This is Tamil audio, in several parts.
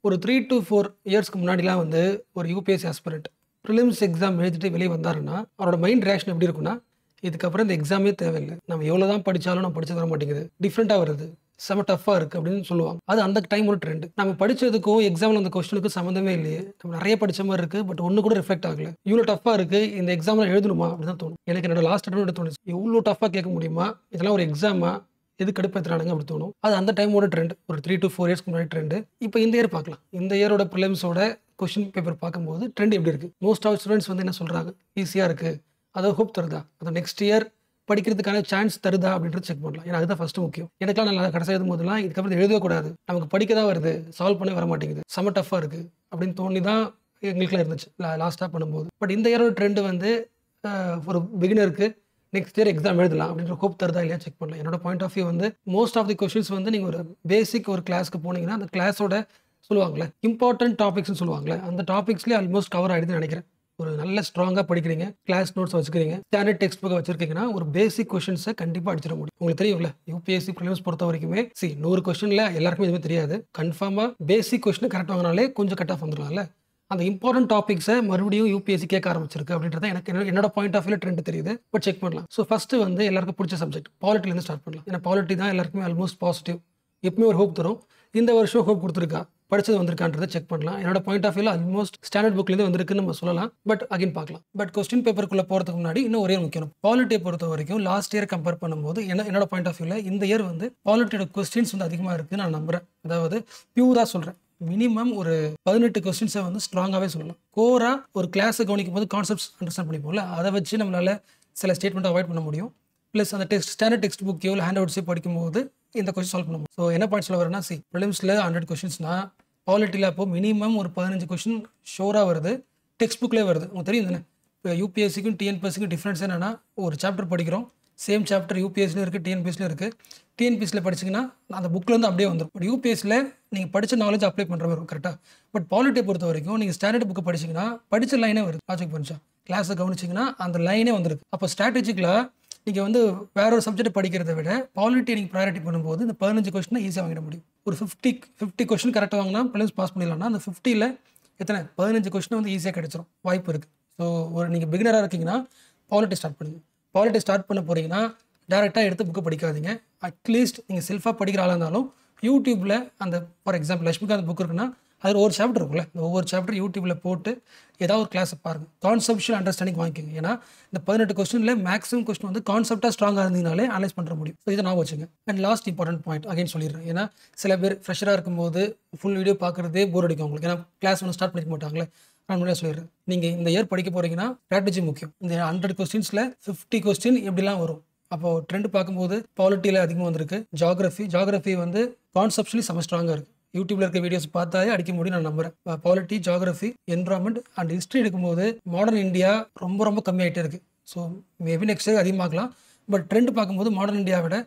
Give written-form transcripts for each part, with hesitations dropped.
ஒரு 3 to 4 இயர்ஸ்க்கு முன்னாடிலாம் வந்து ஒரு யூபிஎஸ்சி ஆஸ்பிரண்ட் ப்ரிலிம்ஸ் எக்ஸாம் எழுதிட்டு வெளியே வந்தாருன்னா, அவரோட மைண்ட் ரியாக்ஷன் எப்படி இருக்குன்னா, இதுக்கப்புறம் இந்த எக்ஸாமே தேவையில்லை. நம்ம எவ்வளோ தான் படிச்சாலும் நம்ம படிச்சது வர மாட்டேங்குது. டிஃப்ரெண்ட்டா வருது. செம டஃப்பா இருக்கு அப்படின்னு சொல்லுவாங்க. அது அந்த டைம் ஒரு ட்ரெண்ட். நம்ம படிச்சதுக்கும் எக்ஸாம்ல அந்த கொஸ்டினுக்கும் சம்மந்தமே இல்லையே. நம்ம நிறைய படிச்ச மாரி இருக்கு. பட் ஒண்ணு கூட ரிஃப்ளெக்ட் ஆகல. இவ்வளோ டஃப்பா இருக்கு. இந்த எக்ஸாம்ல எழுதணுமா? அப்படின்னு தான் தோணும். எனக்கு என்னோட லாஸ்ட் அட்டெம்ப்ட் தோணுச்சு. இவ்வளோ டஃப்பா கேட்க முடியுமா? இதெல்லாம் ஒரு எக்ஸாமா? எது கடுப்பேத்துறானுங்க அப்படி தோணும். அது அந்த டைமோட ட்ரெண்ட். ஒரு 3 to 4 இயர்ஸ்க்கு முன்னாடி ட்ரெண்ட். இப்போ இந்த இயர் பார்க்கலாம். இந்த இயரோட ப்ரிலிம்ஸோட கொஸ்டின் பேப்பர் பார்க்கும்போது ட்ரெண்ட் எப்படி இருக்கு? மோஸ்ட் ஆஃப் ஸ்டூடெண்ட்ஸ் வந்து என்ன சொல்றாங்க? ஈஸியா இருக்கு. அதாவது ஹோப் தருதா? அது நெக்ஸ்ட் இயர் படிக்கிறதுக்கான சான்ஸ் தருதா அப்படின்றது செக் பண்ணலாம். ஏன்னா அதுதான் ஃபர்ஸ்ட் முக்கியம். எனக்குலாம் நல்லா கடைசி எழுதும் போதெல்லாம் இதுக்கப்புறம் எழுதவே கூடாது. நமக்கு படிக்க தான் வருது. சால்வ் பண்ண வர மாட்டேங்குது. செம டஃப்பா இருக்கு அப்படின்னு தோணி தான் எங்களுக்குலாம் இருந்துச்சு லாஸ்ட்டாக பண்ணும்போது. பட் இந்த இயரோட ட்ரெண்ட் வந்து ஒரு பிகினருக்கு நெக்ஸ்ட் இயர் எக்ஸாம் எழுதலாம் அப்படின்ற ஹோப் தருதா இல்லையா செக் பண்ணலாம். என்னோட பாயிண்ட் ஆஃப் வியூ வந்து மோஸ்ட் ஆஃப் தி கொஸ்டின்ஸ் வந்து நீங்கள் ஒரு பேசிக் ஒரு கிளாஸ்க்கு போனீங்கன்னா அந்த கிளாஸோட சொல்லுவாங்களே இம்பார்ட்டன்ட் டாபிக்ஸ்னு சொல்லுவாங்களே அந்த டாபிக்ஸ்லேயே ஆல்மோஸ்ட் கவர் ஆகிடுதுன்னு நினைக்கிறேன். ஒரு நல்ல ஸ்ட்ராங்காக படிக்கிறீங்க, கிளாஸ் நோட்ஸ் வச்சுக்கிறீங்க, ஸ்டாண்டர்ட் டெக்ஸ்ட் புக்கை வச்சிருக்கீங்கன்னா ஒரு பேசிக் கொஸ்டின்ஸை கண்டிப்பாக அடிச்சிட முடியும். உங்களுக்கு தெரியும்ல யூபிஎஸ்சி ப்ரிலிம்ஸ் பொறுத்த வரைக்குமே 100 கொஸ்டின்ல எல்லாருக்குமே எதுவுமே தெரியாது. கன்ஃபார்மாக பேசிக் கொஸ்டின் கரெக்ட் வாங்கினாலே கொஞ்சம் கட் ஆஃப் வந்துடலாம்ல. அந்த இம்பார்ட்டன்ட் டாபிக்ஸை மறுபடியும் யூபிஎஸ்சி கேட்க ஆரம்பிச்சிருக்கு அப்படின்றத எனக்கு என்னோட பாயிண்ட் ஆஃப் வியூல ட்ரெண்ட் தெரியுது. பட் செக் பண்ணலாம். ஸோ ஃபர்ஸ்ட் வந்து எல்லாருக்கும் பிடிச்ச சப்ஜெக்ட் பாலிட்டிலேருந்து ஸ்டார்ட் பண்ணலாம். ஏன்னா பாலிட்டி தான் எல்லாருக்குமே ஆல்மோஸ்ட் பாசிட்டிவ். எப்பவுமே ஒரு ஹோப் தரும். இந்த வருஷம் ஹோப் கொடுத்துருக்கா, படிச்சது வந்திருக்கான்றதை செக் பண்ணலாம். என்னோட பாயிண்ட் ஆஃப் வியூல ஆல்மோஸ்ட் ஸ்டாண்டர்ட் புக்லேருந்து வந்திருக்குன்னு நம்ம சொல்லலாம். பட் அகைன் பார்க்கலாம். பட் கொஸ்டின் பேப்பருக்குள்ள போகிறதுக்கு முன்னாடி இன்னும் ஒரே முக்கியம். பாலிட்டியை பொறுத்த வரைக்கும் லாஸ்ட் இயர் கம்பேர் பண்ணும்போது என்னோட பாயிண்ட் ஆஃப் வியூல இந்த இயர் வந்து பாலிட்டியோட கொஸ்டின்ஸ் வந்து அதிகமாக இருக்குன்னு நான் நம்புறேன். அதாவது பியூரா சொல்றேன். மினிமம் ஒரு 18 கொஸ்டின்ஸை வந்து ஸ்ட்ராங்காகவே சொல்லலாம். கோரா ஒரு கிளாஸை கவனிக்கும் போது கான்செப்ட்ஸ் அண்டர்ஸ்டாண்ட் பண்ணிப்போம்ல, அதை வச்சு நம்மளால சில ஸ்டேட்மெண்ட் அவாய்ட் பண்ண முடியும். ப்ளஸ் அந்த ஸ்டாண்டர்ட் டெக்ஸ்ட் புக்கையோ இல்லை ஹேண்ட் அவுட்ஸையோ படிக்கும்போது இந்த கொஸ்டின் சால்வ் பண்ண முடியும். ஸோ என்ன பாயிண்ட் சொல்ல வரேன்னா ப்ரிலிம்ஸில் 100 கொஸ்டின்ஸ்னா பாலிட்டியில் அப்போ மினிமம் ஒரு 15 கொஸ்டின் ஷோராக வருது, டெக்ஸ்ட் புக்லேயே வருது. உங்களுக்கு தெரியும் தானே. இப்போ யூபிஎஸ்சிக்கும் டிஎன்பிஎஸ்சிக்கும் டிஃப்ரென்ஸ் என்னன்னா, ஒரு சாப்டர் படிக்கிறோம், சேம் சாப்டர் யூபிஎஸ்சிலும் இருக்குது, டிஎன்பிஎஸ்சிலும் இருக்குது. டிஎன்பிஎஸ்சியில் படிச்சிங்கன்னா அந்த புக்லேருந்து அப்படியே வந்துடும். பட் யூபிஎஸ்சியில் நீங்கள் படித்த நாலேஜ் அப்ளை பண்ணுற மாதிரி இருக்கும் கரெக்டாக. பட் பாலிட்டியை பொறுத்த வரைக்கும் நீங்கள் ஸ்டாண்டர்ட் புக்கை படிச்சிங்கன்னா படித்த லைனே வருது. லாஜிக் பண்ணிச்சா கிளாஸை கவனிச்சிங்கன்னா அந்த லைனே வந்துருக்கு. அப்போ ஸ்ட்ராட்டஜிக்கலாக நீங்கள் வந்து வேற ஒரு சப்ஜெக்ட் படிக்கிறத விட பாலிட்டி நீங்கள் ப்ரையாரிட்டி பண்ணும்போது இந்த 15 கொஸ்டினை ஈஸியாக வாங்கிட முடியும். ஒரு 50 கொஸ்டின் கரெக்டாக வாங்கினா ப்ரிலிம்ஸ் பாஸ் பண்ணிடலாம்னா அந்த 50ல் எத்தனை 15 கொஸ்டின் வந்து ஈஸியாக கிடைச்சிரும், வாய்ப்பு இருக்குது. ஸோ ஒரு நீங்கள் பிகினராக இருக்கீங்கன்னா பாலிட்டி ஸ்டார்ட் பண்ணுங்கள். பாலிட்டி ஸ்டார்ட் பண்ண போகிறீங்கன்னா டேரெக்டாக எடுத்து புக்கை படிக்காதீங்க. அட்லீஸ்ட் நீங்கள் செல்ஃபாக படிக்கிற ஆளாக இருந்தாலும் யூடியூப்பில் அந்த ஃபார் எக்ஸாம்பிள் லட்சுமிகாந்த் புக் இருக்குன்னா அதில் ஒரு சாப்டர் இருக்குல்ல, இந்த ஒவ்வொரு சாப்டர் யூடியூப்பில் போட்டு ஏதாவது ஒரு கிளாஸை பாருங்கள். கான்செப்ஷுவல் அண்டர்ஸ்டாண்டிங் வாங்கிக்கோங்க. ஏன்னா இந்த 18 கொஸ்டினில் மேக்ஸிமம் கொஸ்டின் வந்து கான்செப்டாக ஸ்ட்ராங்காக இருந்தீங்கனாலே அனலைஸ் பண்ணுற முடியும். ஸோ இதை நான் வச்சுங்க. And last important point again சொல்லிடுறேன். ஏன்னா சில பேர் ஃப்ரெஷராக இருக்கும்போது ஃபுல் வீடியோ பார்க்குறதே போர் அடிக்கும் உங்களுக்கு. ஏன்னா கிளாஸ் ஒன்று ஸ்டார்ட் பண்ணிக்க மாட்டாங்களே. நான் முன்னாடியே சொல்லிடுறேன். நீங்கள் இந்த இயர் படிக்க போகிறீங்கன்னா ஸ்ட்ராட்டஜி முக்கியம். இந்த 100 கொஸ்டின்ஸில் 50 கொஸ்டின் எப்படிலாம் வரும். அப்போது ட்ரெண்ட் பார்க்கும்போது பாலிட்டியில் அதிகமாக வந்திருக்கு. ஜாகிரஃபி வந்து கான்செப்ஷுவலி செம ஸ்ட்ராங்காக இருக்குது. யூடியூப்ல இருக்க வீடியோஸ் பார்த்தாலே அடிக்க முடியும் நான் நம்புறேன். Polity, geography, environment and history எடுக்கும்போது மாடர்ன் இந்தியா ரொம்ப ரொம்ப கம்மியாகிட்டே இருக்குது. ஸோ மேபி நெக்ஸ்ட் இயர் அதிகமாகலாம். பட் ட்ரெண்ட் பார்க்கும்போது மாடர்ன் இந்தியாவை விட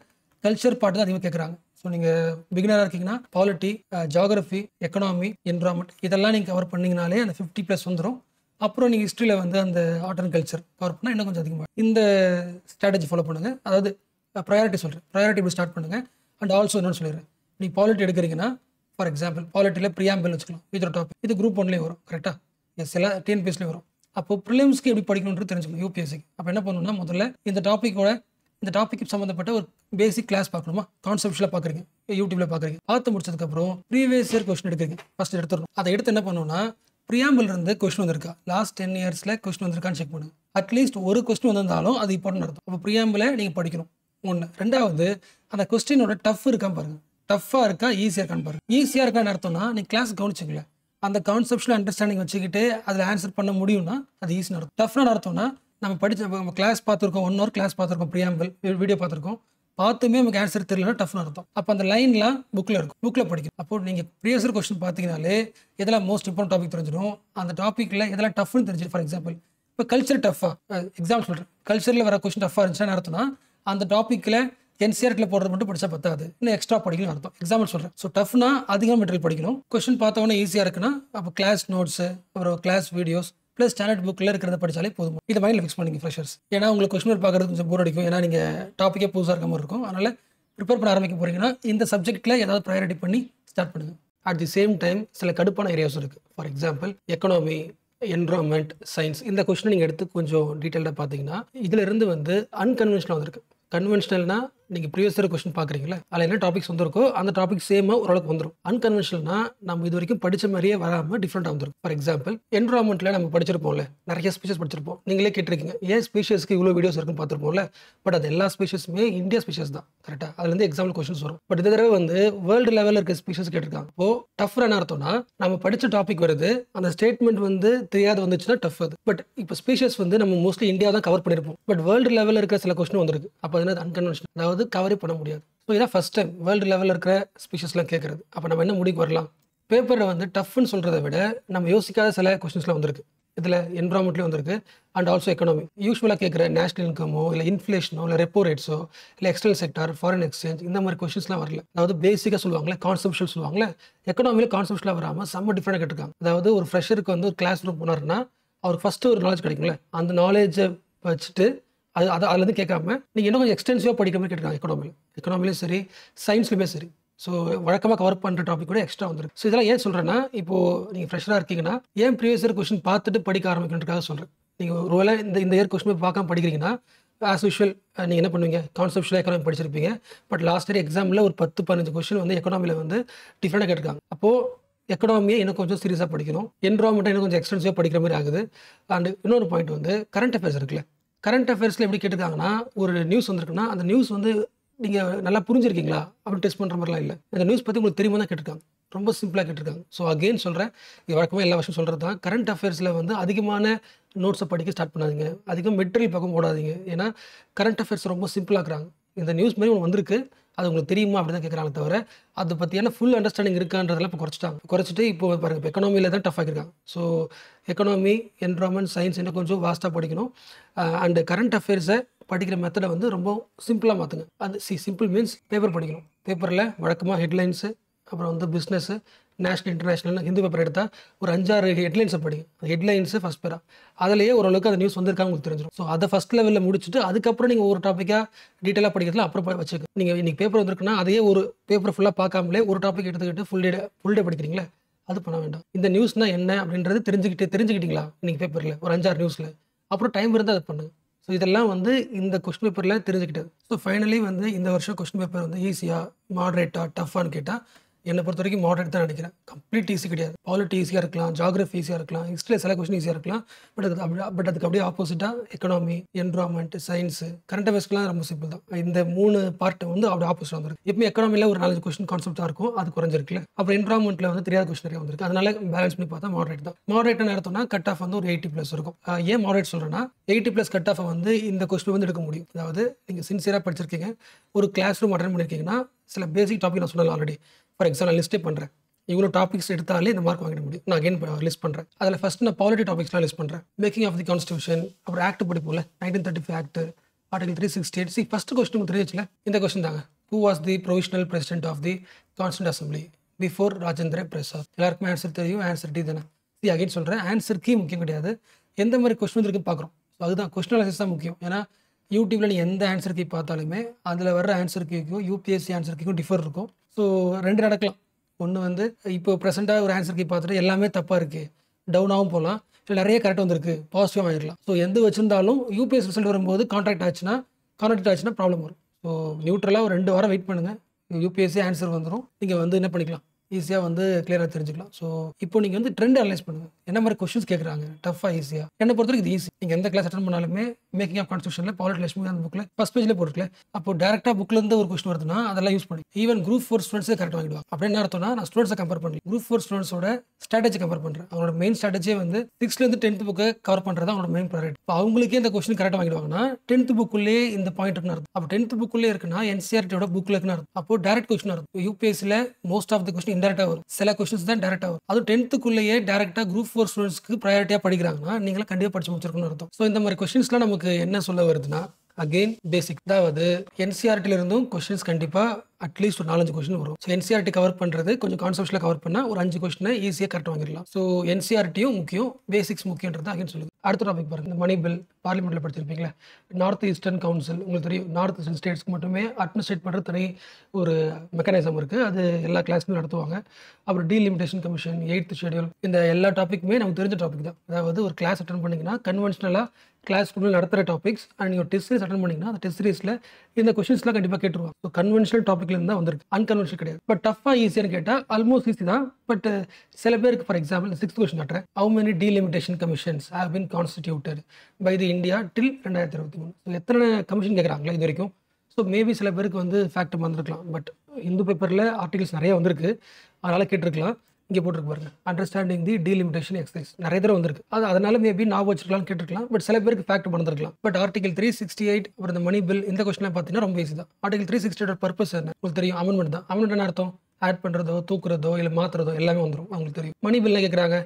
கல்ச்சர் பார்ட் தான் அதிகமாக கேட்குறாங்க. ஸோ நீங்கள் பிகினராக இருக்கீங்கன்னா பாலிட்டி, ஜியோகிராஃபி, எக்கனாமி, என்விரான்மெண்ட் இதெல்லாம் நீங்கள் கவர் பண்ணிங்கனாலே அந்த 50+ வந்துடும். அப்புறம் நீங்கள் ஹிஸ்ட்ரியில் வந்து அந்த ஆர்ட் அண்ட் கல்ச்சர் கவர் பண்ணால் இன்னும் கொஞ்சம் அதிகமாக இந்த ஸ்ட்ராட்டஜி ஃபாலோ பண்ணுங்கள். அதாவது ப்ரையாரிட்டி சொல்கிறேன். ப்ரையாரிட்டி இப்படி ஸ்டார்ட் பண்ணுங்கள். அண்ட் ஆல்சோ என்னன்னு சொல்லிடுறேன். நீங்கள் பாலிட்டி எடுக்கிறீங்கன்னா ஃபார் எக்ஸாம்பிள் பாலிட்டியில் ப்ரியாம்பிள் வச்சுக்கலாம். இதோட டாபிக் இது குரூப் 1லேயும் வரும் கரெக்டாக. எஸ் எல்லாம் டிஎன்பிஎஸ்லேயும் வரும். அப்போ ப்ரிலிம்ஸ்க்கு எப்படி படிக்கணுன்றது தெரிஞ்சுக்கணும் யூபிஎஸ்சிக்கு. அப்போ என்ன பண்ணணும்னா முதல்ல இந்த டாபிக் சம்மந்தப்பட்ட ஒரு பேசிக் கிளாஸ் பார்க்கணுமா, கான்செப்ட்ல பார்க்குறீங்க, யூடியூப்ல பார்க்குறீங்க. பார்த்து முடிச்சதுக்கப்புறம் ப்ரீவியஸ் இயர் கொஸ்டின் எடுக்கிறீங்க. ஃபர்ஸ்ட் எடுத்துடணும். அதை எடுத்து என்ன பண்ணணும்னா ப்ரியாம்பிள் இருந்து கொஸ்டின் வந்திருக்கா, லாஸ்ட் 10 இயர்ஸில் கொஸ்டின் வந்திருக்கான்னு செக் பண்ணுங்க. அட்லீஸ்ட் ஒரு கொஸ்டின் வந்திருந்தாலும் அது இம்பார்ட்டன்ட் அர்த்தம். அப்போ ப்ரியாம்பிளை நீங்கள் படிக்கணும். ஒன்று. ரெண்டாவது அந்த கொஸ்டினோட டஃப் இருக்கான்னு பாருங்க. டஃப்பாக இருக்கா ஈஸியாக இருக்கான்னு பாருங்க. ஈஸியாக இருக்கான்னு அர்த்தம்னா நீங்கள் கிளாஸ் கவனிச்சிங்கள அந்த கான்செப்ஷுவல் அண்டர்ஸ்டாண்டிங் வச்சுக்கிட்டு அதில் ஆன்சர் பண்ண முடியும்னா அது ஈஸியாக அர்த்தம். டஃப்னு அர்த்தம்னா நம்ம கிளாஸ் பார்த்துருக்கோம், 1 hour கிளாஸ் பார்த்துருக்கோம், ப்ரியாம்பிள் வீடியோ பார்த்துருக்கோம், பார்த்துமே நமக்கு ஆன்சர் தெரியலன்னா டஃப்னு அர்த்தம். அப்போ அந்த லைன்லாம் புக்கில் இருக்கும், புக்கில் படிக்கும். அப்போ நீங்கள் ப்ரீவியஸ் இயர் கொஸ்டின் பார்த்தீங்கனாலே எதெல்லாம் மோஸ்ட் இம்பார்ட்டன்ட் டாபிக் தெரிஞ்சிடும். அந்த டாப்பிக்கில் எதெல்லாம் டஃப்னு தெரிஞ்சிடும். ஃபார் எக்ஸாம்பிள் இப்போ கல்ச்சர் டஃப்பாக எக்ஸாம்பிள் சொல்கிறேன். கல்ச்சரில் வர கொஸ்டின் டஃப்பாக இருந்துச்சுன்னு அர்த்தம்னா அந்த டாப்பிக்கில் என்சிஆர்டில் போடுறது மட்டும் படிச்சா பத்தாது, இன்னும் எக்ஸ்ட்ரா படிக்கணும் அர்த்தம். எக்ஸாம்பிள் சொல்கிறேன். ஸோ டஃப்னா அதிகமாக மெட்டீரியல் படிக்கணும். கொஸ்டின் பார்த்தவொன்னே ஈஸியாக இருக்குன்னா அப்போ கிளாஸ் நோட்ஸு, அப்புறம் கிளாஸ் வீடியோஸ் ப்ளஸ் ஸ்டாண்டர்ட் புக்கில் இருக்கிறத படித்தாலே போதும். இதை மைண்டில் ஃபிக்ஸ் பண்ணிங்க ஃப்ரெஷர்ஸ். ஏன்னா உங்களுக்கு கொஸ்டின் பார்க்குறது கொஞ்சம் போர் அடிக்கும். ஏன்னா நீங்கள் டாப்பிக்கே புதுசாக இருக்க மாதிரி இருக்கும். அதனால் ப்ரிப்பேர் பண்ண ஆரம்பிக்க போகிறீங்கன்னா இந்த சப்ஜெக்ட்டில் ஏதாவது ப்ரையாரிட்டி பண்ணி ஸ்டார்ட் பண்ணுங்கள். அட் தி சேம் டைம் சில கடுப்பான ஏரியாஸும் இருக்குது. For example economy, environment, science. இந்த கொஸ்டினை நீங்கள் எடுத்து கொஞ்சம் டீட்டெயில்டாக பார்த்தீங்கன்னா இதில் இருந்து வந்து அன்கன்வென்ஷனல் வந்திருக்கு. கன்வென்ஷனல்னா நீங்கள் ப்ரீவியஸ் இயர் கொஸ்டின் பார்க்குறீங்களா, அதில் என்ன டாபிக்ஸ் வந்திருக்கோ அந்த டாபிக் சேமாக ஓரளவுக்கு வந்துடும். அன்கன்வென்ஷனல்னா நம்ம இது வரைக்கும் படித்த மாதிரியே வராமல் டிஃப்ரெண்ட்டாக வந்துடும். ஃபார் எக்ஸாம்பிள் என்விரான்மெண்ட்டில் நம்ம படிச்சிருப்போம்ல, நிறைய ஸ்பீஷஸ் படிச்சிருப்போம். நீங்களே கேட்டிருக்கீங்க ஏன் ஸ்பீஷஸ்க்கு இவ்வளோ வீடியோஸ் இருக்குன்னு பார்த்துருப்போம்ல. பட் அது எல்லா ஸ்பீஷஸுமே இந்தியா ஸ்பீஷஸ் தான். கரெக்டாக அதுலேருந்து எக்ஸாம்பிள் கொஸ்டின்ஸ் வரும். பட் இந்த தடவை வந்து வேர்ல்டு லெவலில் இருக்க ஸ்பீஷஸ் கேட்டிருக்காங்க. இப்போ டஃப் என்ன அர்த்தம்னா நம்ம படித்த டாபிக் வருது, அந்த ஸ்டேட்மெண்ட் வந்து தெரியாது வந்துச்சுன்னா டஃப் அது. பட் இப்போ ஸ்பீஷஸ் வந்து நம்ம மோஸ்ட்லி இந்தியா தான் கவர் பண்ணியிருப்போம். பட் வேர்ல்டு லெவலில் இருக்க சில கொஸ்டின் வந்திருக்கு. அப்போ அது அன்கன்வென்ஷனல், அதாவது கவரே பண்ண முடியாது. ஸோ இதான் ஃபர்ஸ்ட் டைம் வேர்ல்டு லெவலில் இருக்கிற ஸ்பீஷஸ்லாம் கேட்குறது. அப்போ நம்ம என்ன முடிவுக்கு வரலாம், பேப்பரை வந்து டஃப்னு சொல்கிறத விட நம்ம யோசிக்காத சில கொஸ்டின்ஸ்லாம் வந்திருக்கு. இதில் என்விரான்மெண்ட்லேயும் வந்திருக்கு அண்ட் ஆல்சோ எக்கனாமி. யூஸ்வலாக கேட்குற நேஷனல் இன்கமோ இல்லை இன்ஃப்ளேஷனோ இல்லை ரெப்போ ரேட்ஸோ இல்லை எக்ஸ்டர்னல் செக்டார், ஃபாரின் எக்ஸ்சேஞ்ச், இந்த மாதிரி கொஸ்டின்ஸ்லாம் வரல. அதாவது பேசிக்காக சொல்லுவாங்களே கான்செப்ஷுவல் சொல்லுவாங்களே, எக்கனாமியில் கான்செப்ட்லாம் வராமல் செம்ம டிஃப்ரெண்டாக கேட்டிருக்காங்க. அதாவது ஒரு ஃப்ரெஷருக்கு வந்து ஒரு கிளாஸ் ரூம் போனார்னா அவருக்கு ஃபஸ்ட்டு ஒரு நாலேஜ் கிடைக்கும்ல, அந்த நாலேஜை வச்சுட்டு அதுலேருந்து கேட்காம நீங்கள் இன்னும் கொஞ்சம் எக்ஸ்டென்சிவாக படிக்கிற மாதிரி கேட்டிருக்காங்க. எக்கனாமிலையும் சரி சயின்ஸ்லையுமே சரி. ஸோ வழக்கமாக கவர் பண்ணுற டாபிக் கூட எக்ஸ்ட்ரா வந்துருக்கு. ஸோ இதெல்லாம் ஏன் சொல்கிறேன்னா, இப்போது நீங்கள் ஃப்ரெஷராக இருக்கீங்கன்னா ஏன் ப்ரீவியஸ் இயர் கொஸ்டின் பார்த்துட்டு படிக்க ஆரம்பிக்கணுன்றதுக்காக சொல்கிறேன். நீங்கள் ஒரு வேளை இந்த இயர் கொஸ்டின் பார்க்காம படிக்கிறீங்கன்னா ஆஸ் யூஷுவல் நீங்கள் என்ன பண்ணுவீங்க, கான்செப்ஷுவல் எக்கனாமி படிச்சிருப்பீங்க. பட் லாஸ்ட் இயர் எக்ஸாமில் ஒரு 10-15 கொஸ்டின் வந்து எக்கனாமியில் வந்து டிஃப்ரெண்டாக கேட்டிருக்காங்க. அப்போது எக்கனாமியை இன்னும் கொஞ்சம் சீரியஸாக படிக்கணும், என்விரான்மெண்ட்டை இன்னும் கொஞ்சம் எக்ஸ்டென்சிவாக படிக்கிற மாதிரி ஆகுது. அண்ட் இன்னொரு பாயிண்ட் வந்து கரண்ட் அஃபேர்ஸ் இருக்குல்ல, கரண்ட் அஃபேர்ஸில் எப்படி கேட்டிருக்காங்கன்னா ஒரு நியூஸ் வந்திருக்குன்னா அந்த நியூஸ் வந்து நீங்கள் நல்லா புரிஞ்சிருக்கீங்களா அப்படின்னு டெஸ்ட் பண்ணுற மாதிரிலாம் இல்லை. அந்த நியூஸ் பற்றி உங்களுக்கு தெரியுமா தான் கேட்டிருக்காங்க. ரொம்ப சிம்பிளாக கேட்டிருக்காங்க. ஸோ அகெயின் சொல்கிறேன், இது வழக்கமாக எல்லா வருஷம் சொல்கிறது தான், கரண்ட் அஃபேர்ஸில் வந்து அதிகமான நோட்ஸை படிக்க ஸ்டார்ட் பண்ணாதீங்க, அதிகம் மெட்டீரியல் பக்கம் ஓடாதீங்க. ஏன்னா கரண்ட் அஃபேர்ஸ் ரொம்ப சிம்பிளாக்குறாங்க. இந்த நியூஸ் மாதிரி ஒன்று வந்திருக்கு, அது உங்களுக்கு தெரியுமா அப்படி தான் கேட்குறாங்க தவிர அதை பற்றியான ஃபுல் அண்டர்ஸ்டாண்டிங் இருக்கான்றதெல்லாம் இப்போ குறைச்சிட்டு இப்போ பாருங்கள், இப்போ எக்கனாமியில் தான் டஃப் ஆகிருக்காங்க. ஸோ எக்கனாமி, என்விரான்மெண்ட், சயின்ஸ் இன்னும் கொஞ்சம் வாஸ்ட்டாக படிக்கணும். அண்டு கரண்ட் அஃபேர்ஸை படிக்கிற மெத்தடை வந்து ரொம்ப சிம்பிளாக மாற்றுங்க. அது சிம்பிள் மீன்ஸ் பேப்பர் படிக்கணும். பேப்பரில் வழக்கமாக ஹெட்லைன்ஸு, அப்புறம் வந்து business, national international Hindu paper எடுத்தால் ஒரு 5-6 ஹெட்லைன்ஸை படிங்க. அந்த ஹெட்லைன்ஸு ஃபஸ்ட் பேரா அதிலேயே ஓரளவுக்கு அந்த நியூஸ் வந்திருக்காங்க உங்களுக்கு தெரிஞ்சிடும். ஸோ அதை ஃபஸ்ட் லெவலில் முடிச்சுட்டு அதுக்கப்புறம் நீங்கள் ஒரு டாப்பிக்காக டீட்டெயிலாக படிக்கிறதுல அப்புறம் வச்சுக்க. நீங்கள் இன்றைக்கி பேப்பர் வந்திருக்குன்னா அதையே ஒரு பேப்பர் ஃபுல்லாக பார்க்காமலே ஒரு டாபிக் எடுத்துக்கிட்டு ஃபுல் டே படிக்கிறீங்களே, அது பண்ண வேண்டாம். இந்த நியூஸ்னால் என்ன அப்படின்றது தெரிஞ்சுக்கிட்டீங்களா இன்றைக்கி பேப்பரில் ஒரு 5-6 நியூஸில், அப்புறம் டைம் இருந்தால் அதை பண்ணுங்கள். ஸோ இதெல்லாம் வந்து இந்த கொஸ்டின் பேப்பரில் தெரிஞ்சுக்கிட்டது. ஸோ ஃபைனலி வந்து இந்த வருஷம் கொஸ்டின் பேப்பர் வந்து ஈஸியாக, மாடரேட்டாக, டஃப்பான்னு கேட்டால் என்னை பொறுத்த வரைக்கும் மாடரேட் தான் நினைக்கிறேன். கம்ப்ளீட் ஈஸி கிடையாது. பாலிட்டி ஈஸியாக இருக்கலாம், ஜாகிரஃபி ஈஸியாக இருக்கலாம், ஹிஸ்ட்ரியில் சில கொஸ்டின் ஈஸியாக இருக்கலாம். அதுக்கு அப்படியே ஆப்போசிட்டாக எக்கனாமி, என்விரான்மெண்ட், சயின்ஸு, கரண்ட் அஃபேர்ஸ்க்குலாம் ரொம்ப சிம்பிள் தான். இந்த 3 பார்ட் வந்து அப்படி ஆப்போசிட் வந்துருக்கு. எப்பவுமே எக்கனாமியில் ஒரு 4 கொஸ்டின் கான்செப்டாக இருக்கும், அது குறைஞ்சிருக்குல்ல. அப்புறம் என்விரான்மெண்ட்டில் வந்து தெரியாத கொஸ்டின் நிறைய வந்திருக்கு. அதனால பேலன்ஸ் பண்ணி பார்த்தா மாடரேட் தான். மாடரேட் நடத்தோம்னா கட் ஆஃப் வந்து ஒரு 80+ இருக்கும். ஏன் மாடரேட் சொல்கிறேன்னா 80+ கட் ஆஃபை வந்து இந்த கொஸ்டின் வந்து எடுக்க முடியும். அதாவது நீங்கள் சின்சியராக படிச்சிருக்கீங்க, ஒரு கிளாஸ் ரூம் அட்டெண்ட் பண்ணியிருக்கீங்கன்னா சில பேசிக் டாபிக் நான் சொன்னேன் ஆல்ரெடி. ஃபார் எக்ஸாம்பிள் நான் லிஸ்ட்டே பண்ணுறேன், இவ்வளோ டாபிக்ஸ் எடுத்தாலே இந்த மார்க் வாங்கிட முடியும். நான் அகைன் லிஸ்ட் பண்ணுறேன். அதில் ஃபஸ்ட்டு நான் பாலிட்டி டாபிக்ஸ்லாம் லிஸ்ட் பண்ணுறேன். மேக்கிங் ஆஃப் தி கான்ஸ்டியூஷன், அப்புறம் ஆக்ட் படிப்போம்ல 1935 ஆக்ட், ஆர்டிகல் 368. ஃபஸ்ட்டு கொஸ்டின் தெரிஞ்சிச்சுல, இந்த கொஸ்டின் தாங்க. Who was the provisional president of the constituent assembly before Rajendra Prasad? எல்லாருக்குமே ஆன்சர் தெரியும், ஆன்சர் டி தானே. அகைன் சொல்கிறேன், ஆன்சர் கீ முக்கியம் கிடையாது, எந்த மாதிரி கொஸ்டின் இருக்குன்னு பார்க்குறோம். ஸோ அதுதான் கொஸ்டின் அனாலிசிஸ் தான் முக்கியம். ஏன்னா யூடியூப்பில் நீங்கள் எந்த ஆன்சர் கீ பார்த்தாலுமே அதில் வர்ற ஆன்சர் கீக்கும் யூபிஎஸ்சி ஆன்சர் கீக்கும் டிஃபர் இருக்கும். ஸோ 2 நடக்கலாம். ஒன்று வந்து இப்போ ப்ரெசென்ட்டாக ஒரு ஆன்சர் கீ பார்த்துட்டு எல்லாமே தப்பாக இருக்குது, டவுனாகவும் போகலாம், இல்லை நிறைய கரெக்டாக வந்திருக்கு, பாசிட்டிவாக ஆகிடலாம். ஸோ எந்த வச்சுருந்தாலும் யூபிஎஸ் ரிசல்ட் வரும்போது கான்ட்ராக்ட் ஆச்சுன்னா ப்ராப்ளம் வரும். ஸோ நியூட்ரலாக ஒரு 2 வாரம் வெயிட் பண்ணுங்கள், யூபிஎஸ்சி ஆன்சர் வந்துடும். நீங்கள் வந்து என்ன பண்ணிக்கலாம், ஈஸியாக வந்து கிளியராக தெரிஞ்சுக்கலாம். ஸோ இப்போ நீங்கள் வந்து ட்ரெண்ட் அனலைஸ் பண்ணுங்கள், என்ன மாதிரி கொஸ்டின்ஸ் கேட்குறாங்க, டஃபாக ஈஸியாக. என்னை பொறுத்தவரைக்கும் இது ஈஸி. நீங்கள் எந்த கிளாஸ் அட்டன் பண்ணாலுமே மேக்கிங் ஆஃப் கான்ஸ்டியூஷனில் பாலிட்டி லட்சுமி அந்த புக்கில் ஃபஸ்ட் பேஜில் போட்டுருக்கல, அப்போ டேரெக்டாக புக்லேருந்து ஒரு கொஸ்டின் வருதுன்னா அதெல்லாம் யூஸ் பண்ணி ஈவன் குரூப் 4 ஸ்டூடெண்ட்ஸே கரெக்ட் வாங்கிடுவாங்க. அப்படி என்ன அர்த்தம்னா, நான் ஸ்டூடெண்ட்ஸை கம்பேர் பண்ணல, குரூப் 4 ஸ்டூடெண்ட்ஸோட ஸ்ட்ராட்டஜி கம்பேர் பண்ணுறேன். அவங்களோட மெயின் ஸ்ட்ராட்டஜியே வந்து 6th to 10th புக்கை கவர் பண்ணுறது அவங்களோட மெயின் ப்ரையாரிட்டி. இப்போ அவங்களுக்கே இந்த கொஸ்டின் கரெக்டாக வாங்கிடுவாங்கன்னா 10th புக்குள்ளே இந்த பாயிண்ட் இருக்குன்னு அர்த்தம். அப்போ 10th புக்குள்ளே இருக்குன்னா என்சிஆர்டியோட புக்கில் இருக்குன்னு அர்த்தம். அப்போ டேரக்ட் கொஸ்டின் அர்த்தம். யூபிஎஸ்சியில் மோஸ்ட் ஆஃப் த கொஸ்டின் இன்டெரக்டாக வரும், சில கொஸ்டின்ஸ் தான் டேரக்டாக வரும். அது 10th டேரக்டாக குரூப் 4 ஸ்டூடெண்ட்ஸ்க்கு ப்ரையாரிட்டியாக படிக்கிறாங்கன்னா நீங்களும் கண்டிப்பாக படிச்சு முடிச்சிருக்கணும்னு அர்த்தம். ஸோ இந்த மாதிரி கொஸ்டின்ஸ்லாம் நமக்கு என்ன சொல்ல வருதுன்னா, அகெயின் பேசிக். அதாவது என்சிஆர்டில இருந்தும் கொஸ்டின்ஸ் கண்டிப்பா அட்லீஸ்ட் ஒரு 4-5 கொஸ்டின் வரும். ஸோ என்சிஆர்டி கவர் பண்றது கொஞ்சம் கான்செப்ட்ல கவர் பண்ணா ஒரு 5 கொஸ்டினை ஈஸியாக கரெக்டாக வாங்கிடலாம். ஸோ என்சிஆர்டியும் முக்கியம், பேசிக்ஸ் முக்கியன்றது அகைன் சொல்லுது. அடுத்த டாபிக் பாருங்க, இந்த மணி பில் பார்லிமெண்ட்ல படிச்சிருப்பீங்களா? நார்த் ஈஸ்டர்ன் கவுன்சில் உங்களுக்கு தெரியும், நார்த் ஈஸ்டர்ன் ஸ்டேட்ஸ்க்கு மட்டுமே அட்மினிஸ்ட்ரேட் பண்ணுறது தனி ஒரு மெக்கானிசம் இருக்கு. அது எல்லா கிளாஸ்மே நடத்துவாங்க. அப்புறம் டீலிமிட்டேஷன் கமிஷன், 8th ஷெட்யூல், இந்த எல்லா டாபிக்குமே நமக்கு தெரிஞ்ச டாபிக் தான். அதாவது ஒரு கிளாஸ் அட்டன் பண்ணிங்கன்னா கன்வென்ஷனலாக கிளாஸ் நடத்துகிற டாபிக்ஸ் அண்ட் நீங்கள் டெஸ்ட் சீரிஸ் அட்டன் பண்ணிங்கன்னா அந்த டெஸ்ட் சீரிஸில் இந்த கொஸ்டின்ஸ்லாம் கண்டிப்பாக கேட்டுருவாங்க. ஸோ கன்வென்ஷனல் டாப்பிக்லேருந்து தான் வந்திருக்கு, அன்கன்வென்ஷனல் கிடையாது. பட் டஃபாக ஈஸியானு கேட்டால் ஆல்மோஸ்ட் ஈஸி தான். பட் சில பேருக்கு ஃபார் எக்ஸாம்பிள் 6th கொஸ்டின் காட்டுறேன். How many delimitation commissions have been constituted by the India till 2023? So எத்தனை கமிஷன் கேட்குறாங்களா இது வரைக்கும்? ஸோ மேபி சில பேருக்கு வந்து ஃபேக்ட் வந்திருக்கலாம். பட் இந்து பேப்பரில் ஆர்டிகல்ஸ் நிறைய வந்திருக்கு, அதனால் கேட்டிருக்கலாம். இங்கே போட்டிருக்கு பாருங்க, அண்டர்ஸ்டாண்டிங் தி டீலிமிட்டேஷன் எக்ஸசைஸ் நிறைய தடவை வந்திருக்கு. அதனால மேபி ஞாபகம் வச்சிருக்கலாம்னு கேட்டிருக்கலாம். பட் சில பேருக்கு ஃபேக்ட் மறந்துருக்கலாம். பட் ஆர்டிகல் 368 அப்புறம் இந்த மணி பில் இந்த கொஸ்டின்லாம் பார்த்தீங்கன்னா ரொம்ப ஈஸி தான். ஆர்டிகல் 368 பர்பஸ் என்ன உங்களுக்கு தெரியும்? அமெண்ட்மெண்ட் தான். அமெண்ட்மெண்ட் என்ன அர்த்தம்? ஆட் பண்ணுறதோ தூக்குறதோ இல்லை மாற்றுறதோ எல்லாமே வந்துடும், அவங்களுக்கு தெரியும். மணி பில்ல கேட்குறாங்க,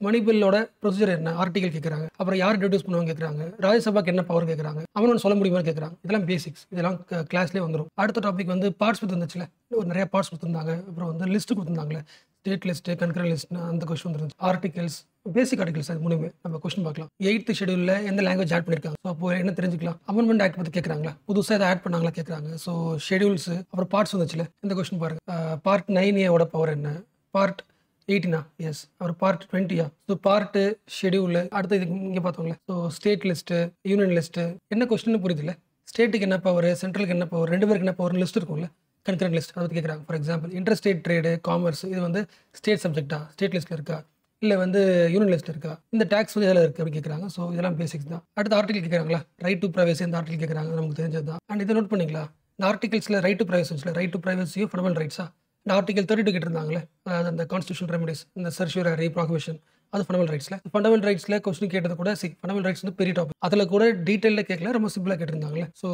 மணி பில்லோட ப்ரொசீஜர் என்ன, ஆர்டிகல் கேட்குறாங்க. அப்புறம் யார் இன்ட்ரடியூஸ் பண்ணுவாங்க கேட்குறாங்க. ராஜ்யசபாக்கு என்ன பவர் கேட்குறாங்க. அமெண்ட்மெண்ட் சொல்ல முடியுமான்னு கேட்குறாங்க. இதெல்லாம் பேசிக்ஸ், இதெல்லாம் கிளாஸ்லேயே வந்துடும். அடுத்த டாபிக் வந்து பார்ட்ஸ் வந்துச்சுல, ஒரு நிறைய பார்ட்ஸ் கொடுத்துருந்தாங்க. அப்புறம் வந்து லிஸ்ட் கொடுத்துருந்தாங்களே, ஸ்டேட் லிஸ்ட், கன்கரண்ட் லிஸ்ட், அந்த கொஸ்டின் வந்துருந்துச்சு. ஆர்டிகல்ஸ், பேசிக் ஆர்டிகல்ஸ், அது மூணுமே நம்ம கொஸ்டின் பார்க்கலாம். 8th ஷெட்யூலில் எந்த லாங்குவேஜ் ஆட் பண்ணியிருக்காங்க. ஸோ அப்போ என்ன தெரிஞ்சுக்கலாம்? அமெண்ட்மெண்ட் ஆக்ட் பற்றி கேட்குறாங்களா, புதுசாக இதை ஆட் பண்ணாங்களா கேட்குறாங்க. ஸோ ஷெட்யூல்ஸ் அப்புறம் பார்ட்ஸ் வந்துச்சுல, இந்த கொஸ்டின் பாருங்க. பார்ட் 9A பவர் என்ன, பார்ட் 18 எஸ், அப்புறம் பார்ட் 20. So part schedule. அடுத்து இதுக்கு இங்கே பார்த்தோம்ல, so state list, union list, என்ன கொஸ்டின் புரியுதுல்ல? ஸ்டேட்டுக்கு என்ன பவர், சென்ட்ரலுக்கு என்ன பவர், ரெண்டு பேருக்கு என்ன பவர் லிஸ்ட் இருக்கும்ல, கன்கரண்ட் லிஸ்ட், அதை பற்றி கேட்குறாங்க. For example inter state trade, commerce, இது வந்து ஸ்டேட் சப்ஜெக்டா, ஸ்டேட் லிஸ்ட்டில் இருக்கா, இல்லை வந்து யூனியன் லிஸ்ட்டில் இருக்கா, இந்த டேக்ஸ் வந்து எதில் இருக்குது அப்படின்னு கேட்குறாங்க. ஸோ இதெல்லாம் பேசிக்ஸ் தான். அடுத்த ஆர்டிகல் கேட்குறாங்களா, ரைட் டு ப்ரைவசி, இந்த ஆர்டிகல் கேட்குறாங்க, நமக்கு தெரிஞ்சது தான். அண்ட் இதை நோட் பண்ணிங்களா, இந்த ஆர்டிகல்ஸில் right to privacy, right to ப்ரைவசியும் ஃபண்டமெண்டல் ரைட்ஸா. இந்த ஆர்டிகல் 32 கேட்டிருந்தாங்களே, அதாவது அந்த கான்ஸ்டியூஷன் ரெமிடிஸ், இந்த சர்ச்சுரி ப்ராகிபிஷன், அது ஃபண்டமெண்டல் ரைட்ஸில். ஃபண்டமெண்டல் ரைட்ஸில் கொஸ்டின் கேட்டது கூட ஃபண்டமெண்டல் ரைட்ஸ் வந்து பெரிய டாபிக், அதில் கூட டீட்டெயிலில் கேட்கல, ரொம்ப சிம்பிளாக கேட்டிருந்தாங்களே. ஸோ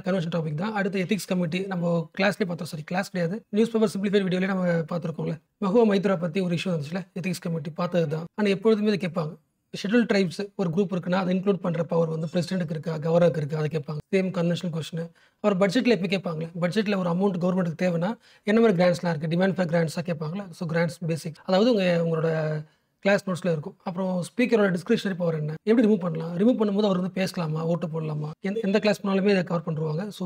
கன்வென்ஷன் டாபிக் தான். அடுத்து எத்திக்ஸ் கமிட்டி, நம்ம கிளாஸ்லேயே பார்த்தோம். சரி, கிளாஸ் கிடையாது, நியூஸ் பேப்பர் சிம்பிளிஃபைட் வீடியோலேயே நம்ம பார்த்துருக்கோம்ல. மஹுவா மைத்ரா பற்றி ஒரு இஷ்யூ வந்துச்சுல, எத்திக்ஸ் கமிட்டி பார்த்தது தான். ஆனால் எப்பொழுதுமே இதை கேட்பாங்க, ஷெட்யூல் ட்ரைப்ஸ் ஒரு குரூப் இருக்குன்னா அதை இன்க்ளூட் பண்ணுற பவர் வந்து பிரசிடென்ட்டுக்கு இருக்கா, கவர்னருக்கு இருக்கா, அதை கேட்பாங்க. Same conventional question. அவர் பட்ஜெட்டில் எப்போ கேட்பாங்களே, பட்ஜெட்டில் ஒரு அமௌண்ட் கவர்மெண்ட்டுக்கு தேவைன்னா என்ன மாதிரி கிராண்ட்ஸ்லாம் இருக்குது, டிமாண்ட் ஃபார் கிராண்ட்ஸாக கேட்பாங்களா. ஸோ கிராண்ட்ஸ் பேசிக், அதாவது உங்களோட கிளாஸ் நோட்ஸில் இருக்கும். அப்புறம் ஸ்பீக்கரோட டிஸ்கிரிப்ஷனரி பவர் என்ன, எப்படி ரிமூவ் பண்ணலாம், ரிமூவ் பண்ணும்போது அவர் வந்து பேசலாமா, ஓட்டு போடலாமா, எந்த கிளாஸ் பண்ணாலுமே இதை கவர் பண்ணுவாங்க. ஸோ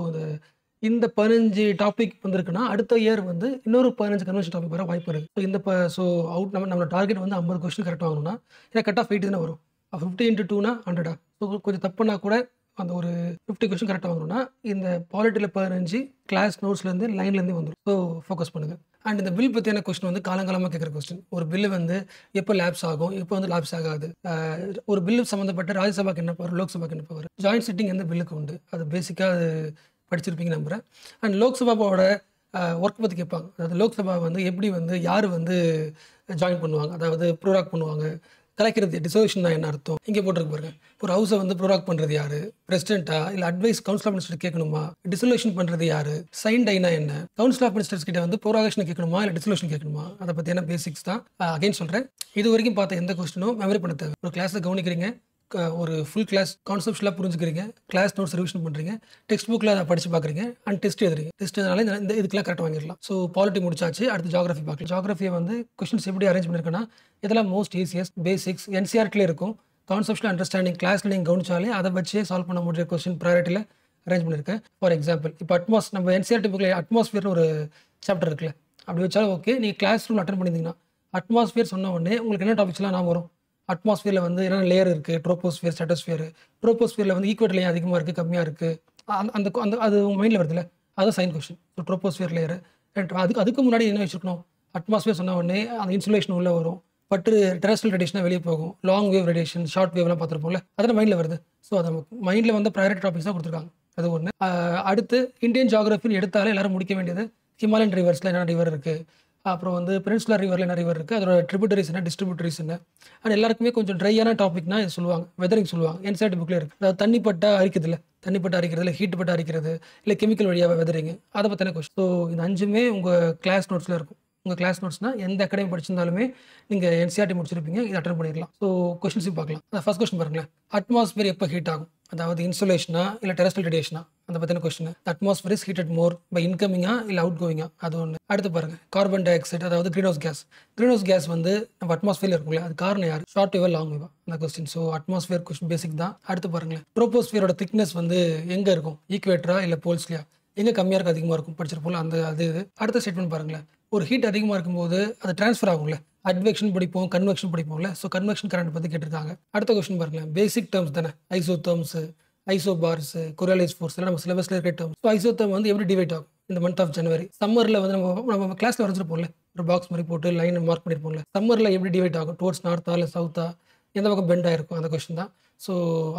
இந்த 15 டாபிக் வந்துருக்குன்னா அடுத்த இயர் வந்து இன்னொரு 15 கன்வென்ஷன் டாபிக் வர வாய்ப்பு இருக்குது. ஸோ இந்த ஸோ நம்மளோட டார்கெட் வந்து 50 கொஸ்டின் கரெக்ட் வாங்கணும்னா, ஏன்னா கட் ஆஃப் 80 தானே வரும். 50 × 2 100. ஸோ கொஞ்சம் தப்புனா கூட அந்த ஒரு 50 கொஸ்டின் கரெக்டாக வாங்கணும்னா இந்த பாலிட்டியில் 15 கிளாஸ் நோட்ஸ்லேருந்து லைன்லேருந்து வந்துடும். ஸோ ஃபோக்கஸ் பண்ணுங்கள். அண்ட் இந்த பில் பற்றியான கொஸ்டின் வந்து காலங்காலமாக கேட்குற கொஸ்டின். ஒரு பில்லு வந்து எப்போ லேப்ஸ் ஆகும், எப்போ வந்து லேப்ஸ் ஆகாது, ஒரு பில்லு சம்மந்தப்பட்ட ராஜ்யசபாக்கு என்ன பவர், லோக்சபாக்கு என்ன பவர், ஜாயின்ட் சிட்டிங் எந்த பில்லுக்கு உண்டு, அது பேசிக்காக அது படிச்சிருப்பீங்க நம்புகிறேன். அண்ட் லோக்சபாவோட ஒர்க் பற்றி கேட்பாங்க. அதாவது லோக்சபா வந்து எப்படி வந்து யார் வந்து ஜாயின் பண்ணுவாங்க, அதாவது ப்ரோராக் பண்ணுவாங்க, கலைக்கிறது டிசோல்யூஷன் என்ன அர்த்தம், இங்கே போட்டிருக்கு பாருங்க. ஒரு ஹவுஸை வந்து ப்ரோராக் பண்ணுறது யாரு, பிரசிடென்ட்டா இல்லை அட்வைஸ் கவுன்சில் ஆஃப் மினிஸ்டர் கேட்கணுமா, டிசோல்யூஷன் பண்ணுறது யாரு, சைன் டைனா என்ன, கவுன்சில் ஆஃப் மினிஸ்டர்ஸ் கிட்ட வந்து ப்ரோராகேஷன் கேட்கணுமா இல்லை டிசோல்யூஷன் கேட்கணுமா, அதை பற்றியான பேசிக்ஸ் தான். அகைன் சொல்கிறேன், இது வரைக்கும் பார்த்த எந்த கொஸ்டினும் மெமரி பண்ண தேவை. ஒரு கிளாஸை கவனிக்கிறீங்க, ஒரு ஃபுல் கிளாஸ் கான்செப்ட்லாம் புரிஞ்சுக்கிறீங்க, கிளாஸ் நோட்ஸ் ரிவிஷன் பண்ணுறீங்க, டெக்ஸ்ட் புக்கில் அதை படித்து பார்க்குறீங்க, அண்ட் டெஸ்ட் எழுதுறீங்க. டெஸ்ட் எழுதுனால இந்த இதுக்கெல்லாம் கரெக்டாக வாங்கிடலாம். ஸோ பாலிட்டி முடிச்சாச்சு. அடுத்து ஜாகிரஃபி பார்க்கலாம். ஜாகிரஃபியை வந்து கொஸ்டின்ஸ் எப்படி அரேஞ்ச் பண்ணியிருக்கேன்னா, இதெல்லாம் மோஸ்ட் ஈஸியஸ்ட் பேசிக்ஸ் என்சிஆர்டிலே இருக்கும். கான்செப்ஷனல் அண்டர்ஸ்டாண்டிங் கிளாஸில் நீங்கள் கவனிச்சாலே அதை வச்சே சால்வ் பண்ண முடிய கொஸ்டின் ப்ரையாரிட்டியில் அரேஞ்ச் பண்ணியிருக்கேன். ஃபார் எக்ஸாம்பிள் இப்போ நம்ம என்சிஆர்டி புக்கில் அட்மாஸ்பியர் ஒரு சாப்டர் இருக்குல்ல, அப்படி வச்சாலும் ஓகே. நீங்கள் கிளாஸ் ரூம் அட்டன் பண்ணியிருந்தீங்கன்னா அட்மாஸ்பியர் சொன்ன உடனே உங்களுக்கு என்ன டாபிக்ஸ்லாம் நான் வரும். அட்மாஸ்பியரில் வந்து என்னென்ன லேயர் இருக்குது, ட்ரோபோஸ்பியர், ஸ்ட்ராட்டோஸ்பியர். ட்ரோபோஸ்பியரில் வந்து ஈக்குவேட்டர் லேயர் அதிகமாக இருக்குது, கம்மியாக இருக்குது, அந்த அது உங்கள் மைண்டில் வருதுல்ல, அதுதான் sign question. So troposphere layer. அதுக்கு முன்னாடி என்ன வச்சுருக்கணும், அட்மாஸ்பியர் சொன்ன உடனே அந்த இன்சுலேஷன் உள்ளே வரும், பட்டு டெரஸ்ட்ரியல் ரேடியேஷனாக வெளியே போகும், லாங் வேவ் ரேடியேஷன், ஷார்ட் வேவ்லாம் பார்த்துருப்போம்ல, அதெல்லாம் மைண்டில் வருது. ஸோ அது மைண்டில் வந்து ப்ரையாரிட்டி டாபிக்ஸ் தான் கொடுத்துருக்காங்க. அது ஒன்று. அடுத்து இந்தியன் ஜியாகிரபின்னு எடுத்தாலே எல்லாரும் முடிக்க வேண்டியது ஹிமாலயன் ரிவர்ஸில் என்னென்ன ரிவர் இருக்குது, அப்புறம் வந்து பெனின்சுலர் ரிவரில் என்ன ரிவர் இருக்குது, அதோட ட்ரிபியூட்டரிஸ் என்ன, டிஸ்ட்ரிபியூட்டரிஸ் என்ன. அண்ட் எல்லாருக்குமே கொஞ்சம் ட்ரையான டாபிக்னா இது சொல்லுவாங்க, வெதரிங் சொல்லுவாங்க. என்சிஆர்டி புக்கில் இருக்குது. அதாவது தண்ணி பட்டா அரிக்கிறது இல்லை, தண்ணி பட்டா அரிக்கிறது இல்லை, ஹீட் பட்டா அரிக்கிறது இல்லை, கெமிக்கல் வழியாக வெதரிங், அதை பற்றின கொஸ்டின். ஸோ இந்த 5மே உங்கள் கிளாஸ் நோட்ஸில் இருக்கும். உங்கள் கிளாஸ் நோட்ஸ்னா எந்த அகாடமி படிச்சிருந்தாலுமே நீங்கள் என்சிஆர்டி முடிச்சிருப்பீங்க, இதை அட்டன் பண்ணிடலாம். ஸோ கொஸ்டின்ஸையும் பார்க்கலாம். ஃபர்ஸ்ட் கொஸ்டின் பாருங்களேன். அட்மாஸ்பியர் எப்போ ஹீட் ஆகும்? அதாவது இன்சுலேஷனா இல்லை டெரஸ்ட்ரியல் ரேடியேஷனா? அந்த பற்றின question. Atmosphere is heated more by இன்கமிங்கா இல்லை அவுட் கோயிங்கா? அது ஒன்று. அடுத்து பாருங்க, கார்பன் டை ஆக்சைடு அதாவது greenhouse gas. Greenhouse gas வந்து நம்ம அட்மாஸ்பியரில் இருக்கும்ல, அது காரணம் யார்? ஷார்ட் வேவா லாங் வேவா? அந்த question. So atmosphere question basic தான். அடுத்து பாருங்களேன், ட்ரோபோஸ்பியரோட திக்னஸ் வந்து எங்கே இருக்கும்? ஈக்குவேட்டரா இல்லை போல்ஸ்லையா? எங்கே கம்மியாக இருக்கும் அதிகமாக இருக்கும்? படிச்சிருப்போம்ல அந்த அது இது. அடுத்த ஸ்டேட்மெண்ட் பாருங்களேன், ஒரு ஹீட் அதிகமாக இருக்கும்போது அது ட்ரான்ஸ்ஃபர் ஆகும்ல, அட்வெக்ஷன் படிப்போம், கன்வெக்ஷன் படிப்போம்ல. ஸோ கன்வெக்ஷன் கரண்ட் பற்றி கேட்டிருக்காங்க. அடுத்த கொஸ்டின் பாருங்களேன், பேசிக் டேர்ம்ஸ் தானே, ஐசோதேர்ம்ஸ், ஐசோபார்ஸ், கொரியாலிஸ் ஃபோர்ஸ் எல்லாம் நம்ம சிலபஸில் இருக்க டேர்ம்ஸ். ஸோ ஐசோதேர்ம் வந்து எப்படி டிவைட் ஆகும் இந்த மந்த் ஆஃப் ஜனவரி? சம்மரில் வந்து நம்ம கிளாஸில் வரைஞ்சிருப்போம்ல, ஒரு பாக்ஸ் மாதிரி போட்டு லைன் மார்க் பண்ணியிருப்போம்ல. சம்மரில் எப்படி டிவைட் ஆகும்? டுவர்ட்ஸ் நார்த்தா இல்லை சவுத்தா, எந்த பக்கம் பெண்ட் ஆயிருக்கும்? அந்த கொஸ்டின் தான். ஸோ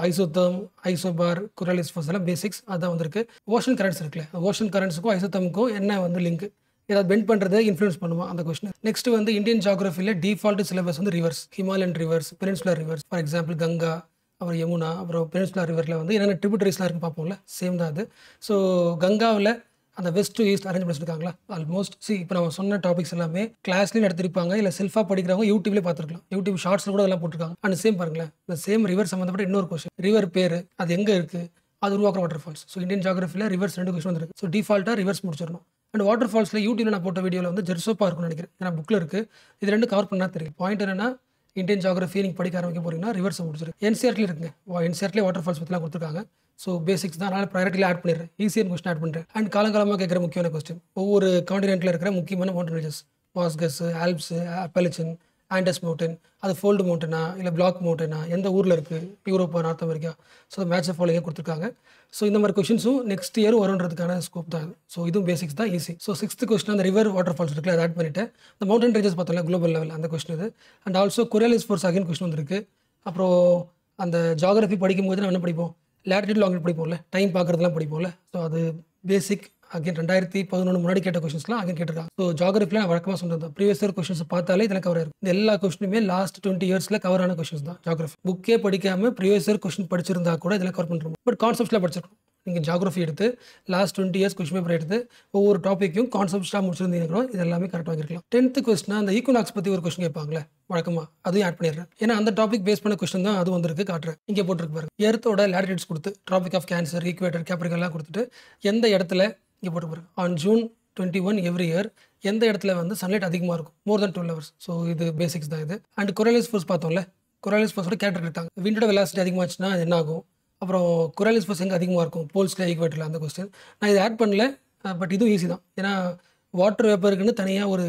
ஐசோதேர்ம், ஐசோபார், கொரியாலிஸ் ஃபோர்ஸ் எல்லாம் பேசிக்ஸ் அதான் வந்திருக்கு. ஓஷன் கரண்ட்ஸ் இருக்குல்ல, ஓஷன் கரண்ட்ஸுக்கும் ஐசோதேர்முக்கும் என்ன வந்து லிங்க்? ஏதாவது பெண்ட் பண்ணுறதை இன்ஃப்ளூயன்ஸ் பண்ணுமா? அந்த கொஸ்டின். நெக்ஸ்ட் வந்து இந்தியன் ஜியோகிராஃபியில் டிஃபால்ட் சிலபஸ் வந்து reverse, Himalayan reverse, peninsular reverse. For example Ganga, அப்புறம் யமுனா, அப்புறம் பெனின்சுலர் ரிவரில் வந்து என்னென்ன ட்ரிபியூட்டரிஸ்லாம் இருக்குன்னு பார்ப்போம்ல, சேம் தான் அது. ஸோ கங்காவில் அந்த வெஸ்ட் டு ஈஸ்ட் அரேஞ்ச் பண்ணிருக்காங்களா ஆல்மோஸ்ட். இப்போ நம்ம சொன்ன டாபிக்ஸ் எல்லாமே கிளாஸ்லேயும் எடுத்திருப்பாங்க, இல்லை செல்ஃபாக படிக்கிறவங்க யூடியூப்லேயே பார்த்துருக்கலாம். யூடியூப் ஷார்ட்ஸில் கூட அதெல்லாம் போட்டிருக்காங்க. அண்ட் சேம் பாருங்களேன், இந்த சேம் ரிவர் சம்மந்தப்பட்ட இன்னொரு கொஸ்டின். ரிவர் பேர் அது எங்கே இருக்குது? அது உருவாக்குற வாட்டர் ஃபால்ஸ். ஸோ இந்தியன் ஜியோகிராஃபியில் ரிவர்ஸ் 2 கொஸ்டின் வந்துருக்கு. ஸோ டிஃபால்ட்டாக ரிவர்ஸ் முடிச்சிடணும். அண்ட் வாட்டர் ஃபால்ஸில் யூடியூப்ல நான் போட்ட வீடியோவில் வந்து ஜெர்சோப்பா இருக்கும்னு நினைக்கிறேன், ஏன்னா புக்கில் இருக்குது. இது 2 கவர் பண்ணால் தெரியும். பாயிண்ட் என்னன்னா, இந்தியன் ஜியோகிராஃபி நீங்கள் படிக்க ஆரம்பிக்க போறீங்கன்னா ரிவர்ஸ் முடிச்சிருக்கு. என்சிஆர்டியில் இருக்குங்க, என்சிஆர்டிலே வாட்டர் ஃபால்ஸ் பற்றிலாம் கொடுத்துருக்காங்க. ஸோ பேசிக்ஸ் தான், அதனால் ப்ரையாரிட்டியில் ஆட் பண்ணிடுறேன், ஈஸியான கொஸ்டின் ஆட் பண்ணுறேன். அண்ட் காலங்காலமாக கேட்குற முக்கியமான கொஸ்டின், ஒவ்வொரு காண்டினென்ட்டில் இருக்கிற முக்கியமான மவுண்டன் ரேஞ்சஸ், வாஸ்கஸ், ஆல்ப்ஸ், அப்பலிச்சன், ஆண்டஸ் மவுண்டன், அது ஃபோல்டு மவுண்டனா இல்லை பிளாக் மவுண்டனா, எந்த ஊரில் இருக்குது, யூரோப்பா, North America? So match following கொடுத்துருக்காங்க. ஸோ இந்த மாதிரி கொஸ்டின்ஸும் நெக்ஸ்ட் இயர் வருன்றதுக்கான ஸ்கோப் தான். ஸோ இதுவும் பேசிக்ஸ் தான், ஈஸி. ஸோ 6th கொஸ்டின் அந்த ரிவர் வாட்டர் ஃபால்ஸ் இருக்குல்ல, அதை ஆட் பண்ணிவிட்டு இந்த மவுண்டன் ரேஞ்சஸ் பார்த்தோம்ல குளோபல் லெவல், அந்த கொஸ்டின் இது. And also Coriolis force again question வந்துருக்கு. அப்புறம் அந்த ஜியோகிராஃபி படிக்கும்போது நம்ம என்ன படிப்போம், லேட்டிடியூட் லாங்கிட் படிப்போம்ல, டைம் பார்க்குறதுலாம் படிப்போம்ல. ஸோ அது பேசிக். அகைன் 2011 முன்னாடி கேட்ட கொஸ்டின்ஸ்லாம் அகைன் கேட்டிருக்காங்க. ஸோ ஜியோகிராஃபியில் நான் வழக்கமாக சொல்கிறது ப்ரீவியஸ் இயர் கொஸ்டின்ஸ் பார்த்தாலே இதில் கவர் ஆயிருக்கும். இந்த எல்லா கொஸ்டினுமே லாஸ்ட் 20 இயர்ஸில் கவர் ஆன கொஸ்டின்ஸ் தான் ஜியோகிராஃபி. புக்கே படிக்காமல் ப்ரீவியஸ் இயர் கொஸ்டின் படிச்சிருந்தா கூட இதில் கவர் பண்ணுறோம். பட் கான்செப்ட்ஸில் படிச்சிருக்கோம். நீங்கள் ஜியோகிராஃபி எடுத்து லாஸ்ட் 20 இயர்ஸ் கொஸ்டின் பேப்பர் எடுத்து ஒவ்வொரு டாப்பிக்கும் கான்செப்ட்ஸாக முடிச்சிருந்தீங்கன்னா இது எல்லாமே கரெக்டாக வாங்கிருக்கலாம். 10th கொஸ்டின் அந்த ஈக்குனாக்ஸ் பற்றி ஒரு கொஸ்டின் கேட்பாங்களே வழக்கமாக, அதையும் ஆட் பண்ணிடுறேன். ஏன்னா அந்த டாபிக் பேஸ் பண்ண கொஸ்டின் தான் அது வந்திருக்கு, காட்டுறேன். இங்கே போட்டிருக்கு பாருங்க, எர்த்தோட லேட்டிடியூட்ஸ் கொடுத்து ட்ராபிக் ஆஃப் கேன்சர், ஈக்குவேட்டர், கேப்ரிகல்லாம் கொடுத்துட்டு எந்த இடத்துல இங்கே போட்டு பாருங்க, ஆன் June 21 எவ்ரி இயர் எந்த இடத்துல வந்து சன்லைட் அதிகமாக இருக்கும், மோர் தென் 12 hours. ஸோ இது பேசிக்ஸ் தான் இது. அண்ட் கொரியாலிஸ் ஃபோர்ஸ் பார்த்தோம்ல, கொரியாலிஸ் ஃபோர்ஸோட கேரக்டர் இருக்காங்க. விண்டோட வெலாசிட்டி அதிகமாச்சுன்னா என்ன ஆகும், அப்புறம் கொரியாலிஸ் ஃபோர்ஸ் எங்கே அதிகமாக இருக்கும், போல்ஸ்ல, ஈக்குவேட்டரில், அந்த கொஸ்டின் நான் இதை ஆட் பண்ணல. பட் இதுவும் ஈஸி தான், ஏன்னா வாட்டர் வேப்பருக்குன்னு தனியாக ஒரு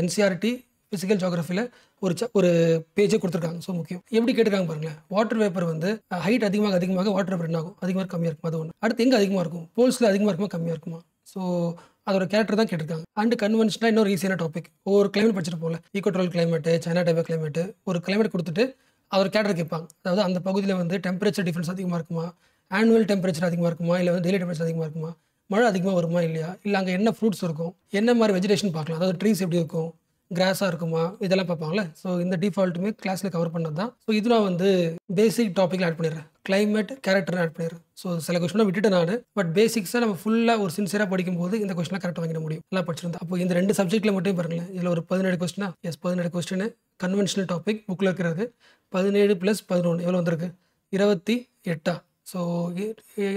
என்சிஆர்டி ஃபிசிக்கல் ஜியோகிராஃபியில் ஒரு பேஜே கொடுத்துருக்காங்க. ஸோ முக்கியம் எப்படி கேட்டிருக்காங்க பாருங்களேன், வாட்டர் வேப்பர் வந்து ஹைட் அதிகமாக வாட்டர் வேப்பர் என்ன ஆகும், அதிகமாக கம்மியாக இருக்கும், அது ஒன்று. அடுத்து எங்கே அதிகமாக இருக்கும், போல்ஸில் அதிகமாக இருக்குமா கம்மியாக இருக்குமா? ஸோ அதோட கேரக்டர் தான் கேட்டிருக்காங்க. அண்ட் கன்வென்ஷனாக இன்னொரு ஈஸியான டாபிக், ஒவ்வொரு கிளைமேட் படிச்சுட்டு போல, ஈக்குவட்ரல் கிளைமேட்டு, சைனா டைப் கிளைமேட்டு, ஒரு கிளைமேட் கொடுத்துட்டு அதோட கேரக்டர் கேட்பாங்க. அதாவது அந்த பகுதியில் வந்து டெம்பரேச்சர் டிஃப்ரென்ஸ் அதிகமாக இருக்குமா, ஆனுவல் டெம்பரேச்சர் அதிகமாக இருக்குமா, இல்லை வந்து டெய்லி டெம்பரேச்சர் அதிகமாக இருக்குமா, மழை அதிகமாக வருமா இல்லையா, இல்லை அங்கே என்ன ஃப்ரூட்ஸ் இருக்கும், என்ன மாதிரி வெஜிடேஷன் பார்க்கலாம், அதாவது ட்ரீஸ் எப்படி இருக்கும், கிராஸாக இருக்குமா, இதெல்லாம் பார்ப்பாங்களே. ஸோ இந்த டிஃபால்ட்டுமே கிளாஸில் கவர் பண்ணது தான். ஸோ இது நான் வந்து பேசிக் டாப்பிக்கில் ஆட் பண்ணிடுறேன், கிளைமேட் கேரக்டர் ஆட் பண்ணிடுறேன். ஸோ சில கொஸ்டினை விட்டுட்டு நான், பட் பேசிக்ஸாக நம்ம ஃபுல்லாக ஒரு சின்சியராக படிக்கும்போது இந்த கொஸ்டினாக கரெக்டாக வாங்கிட முடியும், நல்லா படிச்சிருந்தா. அப்போ இந்த 2 சப்ஜெக்ட்டில் மட்டும் பாருங்களேன், இதில் ஒரு 17 கொஸ்டினா, 17 கொஸ்டின் கன்வென்ஷனல் டாபிக் புக்கில் இருக்கிறது. 17 + 11 எவ்வளோ வந்திருக்கு, 28. ஸோ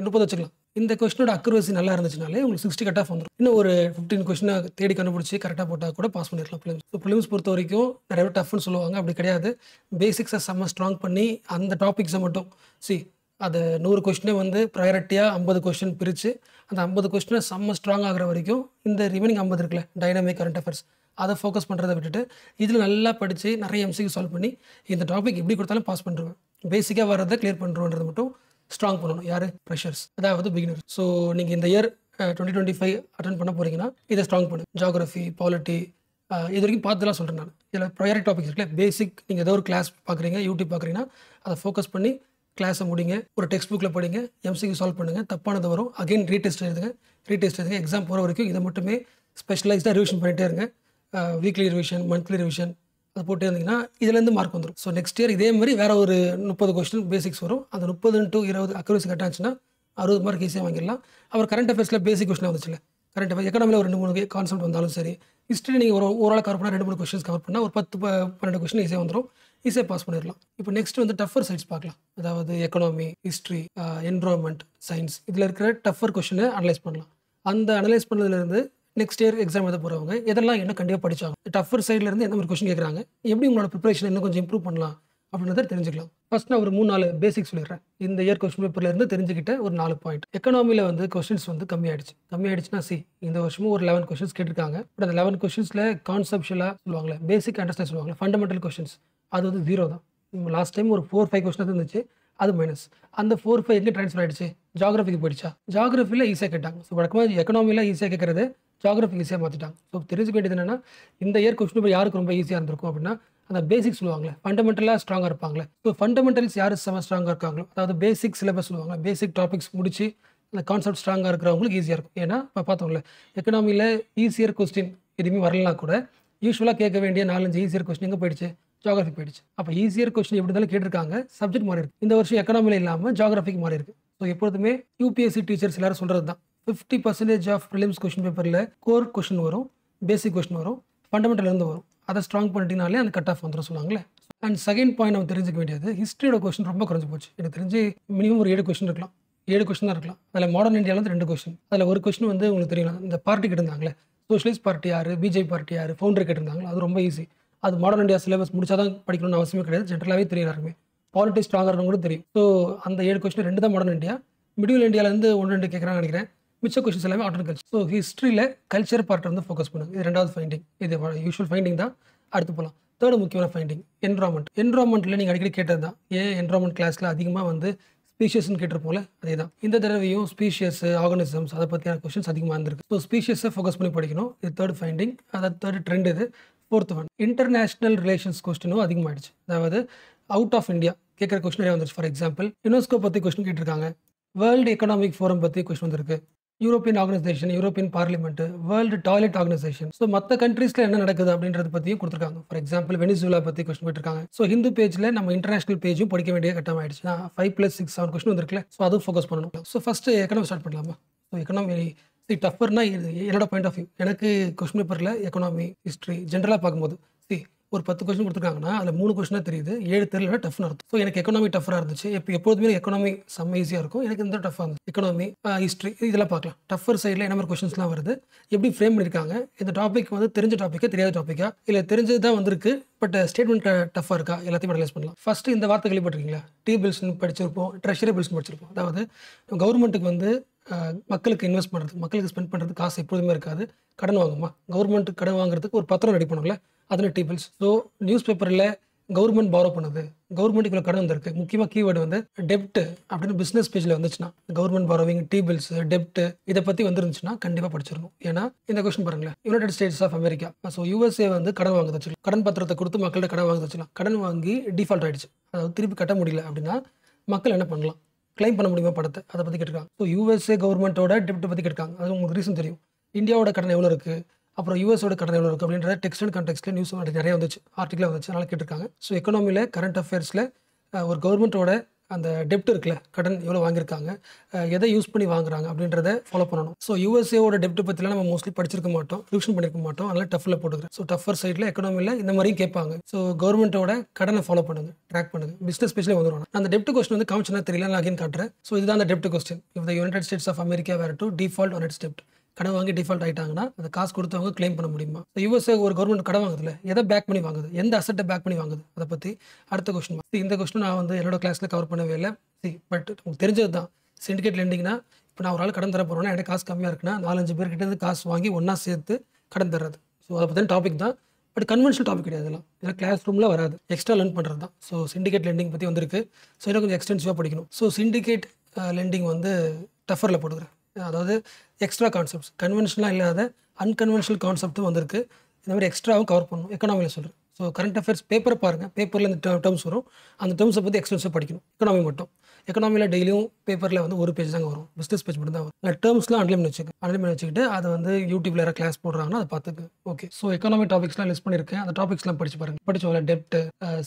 30 வச்சுக்கலாம். இந்த கொஸ்டினோட அக்யூரசி நல்லா இருந்துச்சுனாலே உங்களுக்கு 60 கட் ஆஃப் வந்துடும். இன்னும் ஒரு 15 கொஸ்டினை தேடி கண்டுபிடிச்சி கரெக்டாக போட்டால் கூட பாஸ் பண்ணிடலாம் ப்ரிலிம்ஸ். ஸோ ப்ரிலிம்ஸ் பொறுத்த வரைக்கும் நிறைய டஃப்னு சொல்லுவாங்க, அப்படி கிடையாது. பேசிக்ஸை செம்ம ஸ்ட்ராங் பண்ணி அந்த டாபிக்ஸை மட்டும் அதை 100 கொஸ்டினை வந்து ப்ரையாரிட்டியாக 50 கொஸ்டின் பிரித்து அந்த 50 கொஸ்டினை செம்ம ஸ்ட்ராங் ஆகிற வரைக்கும் இந்த ரிமைனிங் 50 இருக்குல்ல டைனமிக் கரண்ட் அஃபேர்ஸ் அதை ஃபோக்கஸ் பண்ணுறதை விட்டுட்டு இதில் நல்லா படித்து நிறைய MCQ சால்வ் பண்ணி இந்த டாபிக் எப்படி கொடுத்தாலும் பாஸ் பண்ணுறேன். பேசிக்காக வர்றதை கிளியர் பண்ணுறோன்றது மட்டும் ஸ்ட்ராங் பண்ணணும். யார்? ஃப்ரெஷர்ஸ், அதாவது பிகினர்ஸ். ஸோ நீங்கள் இந்த இயர் 2025 அட்டன் பண்ண போகிறீங்கன்னா இதை ஸ்ட்ராங் பண்ணு. ஜியோகிராஃபி, பாலிட்டி, இது வரைக்கும் பார்த்துலாம் சொல்கிறேன் நான். இதில் ப்ரையாரிட்டி டாபிக்ஸ் இருக்குல்ல, பேசிக் நீங்கள் ஏதோ ஒரு கிளாஸ் பார்க்குறீங்க, யூடியூப் பார்க்குறீங்கன்னா அதை ஃபோக்கஸ் பண்ணி கிளாஸை முடிங்க, ஒரு டெக்ஸ்ட் புக்கில் படிங்க, MCQ சால்வ் பண்ணுங்கள், தப்பானது வரும் அகைன் ரீடெஸ்ட் எழுதுங்க, எக்ஸாம் போகிற வரைக்கும் இதை மட்டுமே ஸ்பெஷலைஸ்டாக ரிவிஷன் பண்ணிகிட்டே இருங்க. வீக்லி ரிவிஷன், மந்த்லி ரிவிஷன் அதை போட்டே இருந்தீங்கன்னா இதுலேருந்து மார்க் வந்துடும். ஸோ நெக்ஸ்ட் இயர் இதே மாதிரி வேறு ஒரு 30 கொஸ்டின் பேசிக்ஸ் வரும். அந்த 30 × 20 அக்யூரசி கட்டாச்சுன்னா 60 மார்க் ஈஸியாக வாங்கிடலாம். அப்புறம் கரண்ட் அஃபேர்ஸில் பேசிக் கொஸ்டின் வந்துச்சுல, கரண்ட் அஃபேர்ஸ் எக்கனாமியில் ஒரு 2-3 கான்செப்ட் வந்தாலும் சரி, ஹிஸ்ட்ரி நீங்கள் ஒரு ஆள் கவர் பண்ணால் 2-3 கொஸ்டின்ஸ் கவர் பண்ணால் ஒரு 10-12 கொஸ்டின் ஈஸியாக வந்துடும். ஈஸியாக பாஸ் பண்ணிடலாம். இப்போ நெக்ஸ்ட் வந்து டஃபர் சைட்ஸ் பார்க்கலாம். அதாவது எக்கனாமி, ஹிஸ்ட்ரி, என்விரான்மெண்ட், சயின்ஸ் இதில் இருக்கிற டஃபர் கொஸ்டினை அனலைஸ் பண்ணலாம். அந்த அனலைஸ் பண்ணதுலேருந்து நெக்ஸ்ட் இயர் எக்ஸாம் எழுத போகிறவங்க எதெல்லாம் இன்னும் கண்டிப்பாக படிச்சாங்க, டஃபர் சைட்லேருந்து எந்த மாதிரி கொஸ்டின் கேட்குறாங்க, எப்படி உங்களோட ப்ரிப்பரேஷன் இன்னும் கொஞ்சம் இம்ப்ரூவ் பண்ணலாம் அப்படின்றத தெரிஞ்சுக்கலாம். ஃபர்ஸ்ட் நான் ஒரு 3-4 பேசிக்ஸ் சொல்லிடுறேன். இந்த இயர் கொஸ்டின் பேப்பர்ல இருந்து தெரிஞ்சுக்கிட்ட ஒரு 4 பாயிண்ட். எக்கனாமியில் வந்து கொஸ்டின்ஸ் வந்து கம்மியாயிடுச்சுன்னா இந்த வருஷமும் ஒரு 11 கொஸ்டின்ஸ் கேட்டிருக்காங்க. பட் அந்த 11 கொஸ்டின்ஸில் கான்செப்ஷுவலாக சொல்லுவாங்களே, பேசிக் அண்டர்ஸ்டாண்ட் சொல்லுவாங்க, ஃபண்டமெண்டல் கொஸ்டின்ஸ் அது வந்து 0 தான். லாஸ்ட் டைம் ஒரு 4-5 கொஸ்டின் இருந்துச்சு, அது மைனஸ். அந்த 4-5 எங்கே ட்ரான்ஸ்ஃபர் ஆயிடுச்சு, ஜாகிரபிக்கு போயிடுச்சா? ஜாகிரபியில் ஈஸியாக கேட்டாங்க. ஸோ வழக்கமாக எக்கனாமியில் ஈஸியாக கேட்கறது ஜாகிரபிக் ஈஸியாக மாற்றிட்டாங்க. ஸோ தெரிஞ்சுக்க வேண்டியது என்னன்னா, இந்த இயர் கொஸ்டின் பேப்பர் யாருக்கு ரொம்ப ஈஸியாக இருந்திருக்கும் அப்படின்னா, அந்த பேசிக்ஸ் சொல்லுவாங்களே, ஃபண்டமெண்டலாக ஸ்ட்ராங்காக இருப்பாங்களே. ஸோ ஃபண்டமெண்டல்ஸ் யார் ஸ்ட்ராங்காக இருக்காங்களோ, அதாவது பேசிக் சிலபஸ் சொல்லுவாங்க, பேசிக் டாபிக்ஸ் முடிச்சு அந்த கான்செப்ட் ஸ்ட்ராங்காக இருக்கிறவங்களுக்கு ஈஸியாக இருக்கும். ஏன்னா இப்போ பார்த்தோம்ல, எக்கனாமியில் ஈஸியர் கொஸ்டின் எதுவுமே வரலனா கூட யூஸ்வலாக கேட்க வேண்டிய 4-5 ஈஸியர் கொஸ்டின் எங்கே போயிடுச்சு, ஜாகிரபி போயிடுச்சு. அப்போ ஈஸியர் கொஸ்டின் எப்படி இருந்தாலும் கேட்டிருக்காங்க, சப்ஜெக்ட் மாறி இருக்கு. இந்த வருஷம் எக்கனாமியில் இல்லாமல் ஜாகிரபிக் மாறி இருக்கு. ஸோ எப்பொழுதுமே யூபிஎஸ்சி டீச்சர்ஸ் எல்லாரும் சொல்கிறது தான், 50% ஆஃப் ப்ரிலிம்ஸ் கொஸ்டின் பேப்பரில் கோர் கொஸ்டின் வரும், பேசிக் கொஸ்டின் வரும், ஃபண்டமெண்டல் இருந்து வரும். அதை ஸ்ட்ராங் பண்ணிட்டீங்கனாலே அந்த கட் ஆஃப் வந்துடும் சொல்லுவாங்களே. அண்ட் செகண்ட் பாயிண்ட் நம்ம தெரிஞ்சுக்க வேண்டியது, ஹிஸ்ட்ரியோட கொஸ்டின் ரொம்ப குறைஞ்சி போச்சு. எனக்கு தெரிஞ்சு மினிமம் ஒரு 7 கொஸ்டின் இருக்கலாம், 7 கொஸ்டின் தான் இருக்கலாம். அதில் மாடர்ன் இந்தியாவில் வந்து 2 கொஸ்டின், அதில் ஒரு கொஸ்டின் வந்து உங்களுக்கு தெரியலாம், இந்த பார்ட்டி கேட்டிருந்தாங்களே, சோஷலிஸ்ட் பார்ட்டி யார், பிஜேபி பார்ட்டி யார், ஃபவுண்டர் கேட்டிருந்தாங்களா, அது ரொம்ப ஈஸி. அது மாடர்ன் இந்தியா சிலபஸ் முடிச்சா தான் படிக்கணும்னு அவசியமே கிடையாது, ஜென்ரலாகவே தெரியும் எல்லாருமே. பாலிட்டிக்ஸ் ஸ்ட்ராங்காக கூட தெரியும். ஸோ அந்த 7 கொஸ்டின் 2 தான் மாடர்ன் இந்தியா, மிடில் இந்தியாவிலேருந்து 1-2 கேட்குறான்னு நினைக்கிறேன். மிச்ச கொஸ்டின்ஸ் எல்லாமே ஆர்டர் கல்ச்சர். ஸோ ஹிஸ்ட்ரியில் கல்ச்சர் பார்ட்டை வந்து ஃபோக்கஸ் பண்ணுங்க. இது 2வது ஃபைண்டிங். இது யூஷுவல் ஃபைண்டிங் தான். அடுத்து போகலாம். 3rd முக்கியமான ஃபைண்டிங், என்விரான்மெண்ட்டில் நீங்கள் அடிக்கடி கேட்டது தான். ஏன் என்விரான்மெண்ட் கிளாஸில் அதிகமாக வந்து ஸ்பீஷியஸ்ன்னு கேட்டிருப்போம்ல, அதே தான். இந்த தடவையும் ஸ்பீஷியஸ், ஆர்கானிசம்ஸ் அதை பற்றியான கொஸ்டின்ஸ் அதிகமாக இருந்திருக்கு. ஸோ ஸ்பீஷியஸை ஃபோக்கஸ் பண்ணி படிக்கணும். இது 3rd ஃபைண்டிங். அதாவது 3rd ட்ரெண்ட். இது 4th ஒன், இன்டர்நேஷனல் ரிலேஷன்ஸ் கொஸ்டினும் அதிகமாகிடுச்சு. அதாவது அவுட் ஆஃப் இந்தியா கேட்குற கொஸ்டின் நிறைய வந்துருச்சு. ஃபார் எக்ஸாம்பிள் யுனெஸ்கோ பற்றி கொஸ்டின் கேட்டிருக்காங்க, வேர்ல்டு எக்கனாமிக் ஃபோரம் பற்றி கொஸ்டின் வந்திருக்கு, European organisation, European parliament, world toilet organisation. So மற்ற கண்ட்ரீஸில் என்ன நடக்குது அப்படின்றத பற்றியும் கொடுத்துருக்காங்க. ஃபார் எக்ஸாம்பிள் வெனிசுலா பற்றி கொஸ்டின் போட்டிருக்காங்க. ஸோ ஹிந்து பேஜில் நம்ம இன்டர்நேஷனல் பேஜும் படிக்க வேண்டிய கட்டம் ஆயிடுச்சு. 5+6-7 கொஸ்டின் வந்திருக்குல்ல, ஸோ அதுவும் ஃபோக்கஸ் பண்ணணும். ஸோ ஃபஸ்ட்டு எக்கனாமி ஸ்டார்ட் பண்ணலாமா? ஸோ எக்கனாமி டஃபர்னா என்னோட பாயிண்ட் ஆஃப் வியூ, எனக்கு கொஸ்டின் பேப்பரில் எக்கனாமி, ஹிஸ்ட்ரி ஜென்ரலாக பார்க்கும்போது ஒரு 10 கொஸ்டின் கொடுத்துருக்காங்கன்னா அதில் 3 கொஸ்டினாக தெரியுது, 7 தெரியல, டஃப்னு அர்த்தம். ஸோ எனக்கு எக்கனாமி டஃபராக இருந்துச்சு. எப்போதுமே எக்கனாமி செம்ம ஈஸியாக இருக்கும், எனக்கு இந்த டஃபாக இருந்துச்சு. எக்கனாமி, ஹிஸ்ட்ரி இதெல்லாம் பார்க்கலாம். டஃபர் சைடில் என்ன மாதிரி கொஸ்டின்ஸ்லாம் வருது, எப்படி ஃப்ரேம் பண்ணியிருக்காங்க, இந்த டாபிக் வந்து தெரிஞ்ச டாப்பிக்கா தெரியாத டாப்பிக்கா, இல்லை தெரிஞ்சது தான் வந்திருக்கு பட் ஸ்டேட்மெண்ட் டஃபாக இருக்கா, எல்லாத்தையும் அனலைஸ் பண்ணலாம். ஃபர்ஸ்ட் இந்த வார்த்தை கேள்விப்பட்டிருக்கீங்களா, டி பில்ஸ்னு படிச்சிருப்போம், ட்ரெஷரி பில்ஸ்னு படிச்சிருப்போம். அதாவது கவர்மெண்ட்டுக்கு வந்து மக்களுக்கு இன்வெஸ்ட் பண்ணுறது, மக்களுக்கு ஸ்பெண்ட் பண்ணுறது காசு எப்போதுமே இருக்காது, கடன் வாங்குமா. கவர்மெண்ட்டுக்கு கடன் வாங்குறதுக்கு ஒரு பத்திரம் ரெடி பண்ணுங்களேன், அதில் டி பில்ஸ். ஸோ நியூஸ் பேப்பரில் கவர்மெண்ட் பாரோ பண்ணுது, கவர்மெண்ட்டுக்குள்ள கடன் வந்திருக்கு. முக்கியமாக கீவேர்டு வந்து டெப்ட் அப்படின்னு பிஸ்னஸ் பேஜில் வந்துச்சுன்னா, கவர்மெண்ட் பாரோவிங், டி பில்ஸ், டெப்ட் இதை பற்றி வந்துருந்துச்சுன்னா கண்டிப்பாக படிச்சிடணும். ஏன்னா இந்த கொஸ்டின் பாருங்களேன், United States of America, so USA வந்து கடன் வாங்க வச்சுக்கலாம், கடன் பத்திரத்தை கொடுத்து மக்கள்கிட்ட கடன் வாங்க வச்சுக்கலாம். கடன் வாங்கி டிஃபால்ட் ஆயிடுச்சு, அதாவது திருப்பி கட்ட முடியல அப்படின்னா மக்கள் என்ன பண்ணலாம், கிளைம் பண்ண முடியுமா படத்தை, அதை பற்றி கேட்டிருக்காங்க. ஸோ யூஎஸ்ஏ கவர்மெண்ட்டோட டெப்ட் பற்றி கேட்டிருக்காங்க. அது உங்களுக்கு ரீசன் தெரியும், இந்தியாவோட கடன் எவ்வளோ இருக்குது, அப்புறம் யூஎஸோட கடன் எவ்வளோ இருக்குது அப்படின்ற டெக்ஸ்ட் அண்ட் கான்டெக்ஸ்ட்டில் நியூஸ் நிறைய வந்துச்சு, ஆர்டிக்கலாக வந்துச்சு, அதனால் கேட்டிருக்காங்க. ஸோ எக்கனாமியில் கரண்ட் அஃபேர்ஸில் ஒரு கவர்மெண்ட்டோட அந்த டெப்ட் இருக்குல்ல, கடன் எவ்வளோ வாங்கியிருக்காங்க, எதை யூஸ் பண்ணி வாங்குறாங்க அப்படின்றத ஃபாலோ பண்ணணும். ஸோ யூஎஸ்ஏவோட டெப்ட் பற்றிலாம் நம்ம மோஸ்ட்லி படிச்சிருக்க மாட்டோம், ரிவிஷன் பண்ணியிருக்க மாட்டோம், அதனால் டஃப்பில் போட்டுக்கிறேன். ஸோ டஃபர் சைடில் எக்கனாமியில் இந்த மாதிரியும் கேட்பாங்க. ஸோ கவர்மெண்ட்டோட கடனை ஃபாலோ பண்ணுங்க, ட்ராக் பண்ணுங்க, பிஸ்னஸ் பேஜில் வந்துடும். அந்த டெப்ட் கொஸ்டின் வந்து காமிச்சுனா தெரியல, நான் அகைன் காட்டுறேன். ஸோ இதுதான் அந்த டெப்ட் question. If the United States of America were to default on its டெப்ட், கடன் வாங்கி டிஃபால்ட் ஆகிட்டாங்கன்னா அந்த காசு கொடுத்தவங்க கிளைம் பண்ண முடியுமா. யூஎஸ்ஏ ஒரு கவர்மெண்ட் கடன் வாங்குதுல, எதை பேக் பண்ணி வாங்குது, எந்த அசட்டை பேக் பண்ணி வாங்குது, அதை பற்றி அடுத்த கொஸ்டின். இந்த கொஸ்டின் நான் வந்து என்னோட கிளாஸில் கவர் பண்ணவே இல்லை. பட் உங்களுக்கு தெரிஞ்சது தான், சிண்டிகேட் லெண்டிங்னா இப்போ நான் ஒரு ஆள் கடன் தர போகிறேன்னா எனக்கு காசு கம்மியாக இருக்குன்னா 4-5 பேர்கிட்ட காசு வாங்கி ஒன்றா சேர்த்து கடன் தர்றது. ஸோ அதை பற்றின டாபிக் தான், பட் கன்வென்ஷனல் டாபிக் கிடையாது. இதெல்லாம் கிளாஸ் ரூமில் வராது, எக்ஸ்ட்ரா லேர்ன் பண்ணுறது தான். ஸோ சிண்டிகேட் லெண்டிங் பற்றி வந்திருக்கு, ஸோ இன்னும் கொஞ்சம் எக்ஸ்டென்சிவாக படிக்கணும். ஸோ சிண்டிகேட் லெண்டிங் வந்து டஃபரில் போட்டுக்கிறேன். அதாவது எக்ஸ்ட்ரா கான்செப்ட்ஸ், கன்வென்ஷனலாக இல்லாத அன்கன்வென்ஷனல் கான்செப்ட்டும் வந்திருக்கு, இந்த மாதிரி எக்ஸ்ட்ராவும் கவர் பண்ணணும். எக்கனாமியில் சொல்கிறேன். ஸோ கரண்ட் அஃபேர்ஸ் பேப்பரை பாருங்கள், பேப்பரில் இந்த டேர்ம்ஸ் வரும், அந்த டேர்ம்ஸை பற்றி எக்ஸ்டென்சிவாக படிக்கணும். எக்கனாமி மட்டும், எக்கனாமியில் டெய்லியும் பேப்பரில் வந்து ஒரு பேஜ் தாங்க வரும், பிஸ்னஸ் பேஜ் மட்டும் தான் வரும். இல்லை டேர்ம்ஸ்லாம் அன்லிமிட் வச்சுக்கிட்டு அதை வந்து யூடியூப்ல யாராவது கிளாஸ் போடுறாங்கன்னா அதை பார்த்துக்கு. ஓகே, ஸோ எக்கனாமி டாபிக்ஸ்லாம் லிஸ்ட் பண்ணியிருக்கேன், அந்த டாபிக்ஸ்லாம் படிச்சு பாருங்கள். படிச்சோம்ல, டெப்ட்,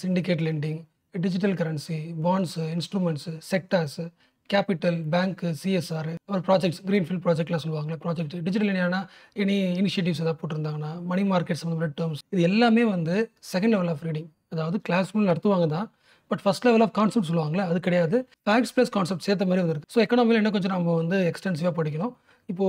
syndicate lending, digital currency, bonds, instruments, sectors, capital, bank, CSR, ஒரு ப்ராஜெக்ட்ஸ், கிரீன்ஃபீல்ட் ப்ராஜெக்ட்லாம் சொல்லுவாங்கல்ல. ப்ராஜெக்ட் டிஜிட்டல் இந்தியானா எனி இனிஷியேட்டிவ்ஸ் ஏதாவது போட்டிருந்தாங்கன்னா, மணி மார்க்கெட் சம்மந்தப்பட்ட டெர்ம்ஸ் இது எல்லாமே வந்து செகண்ட் லெவல் ஆஃப் ரீடிங். அதாவது கிளாஸ் ரூம்ல நடத்துவாங்க தான். But first level of concept சொல்லுவாங்கல்ல, அது கிடையாது. ஃபேக்ட்ஸ் பிளஸ் கான்செப்ட் சேர்த்த மாதிரி வந்திருக்கு. ஸோ எக்கனாமியில் இன்னும் கொஞ்சம் நம்ம வந்து எக்ஸ்டென்சிவாக படிக்கணும். இப்போ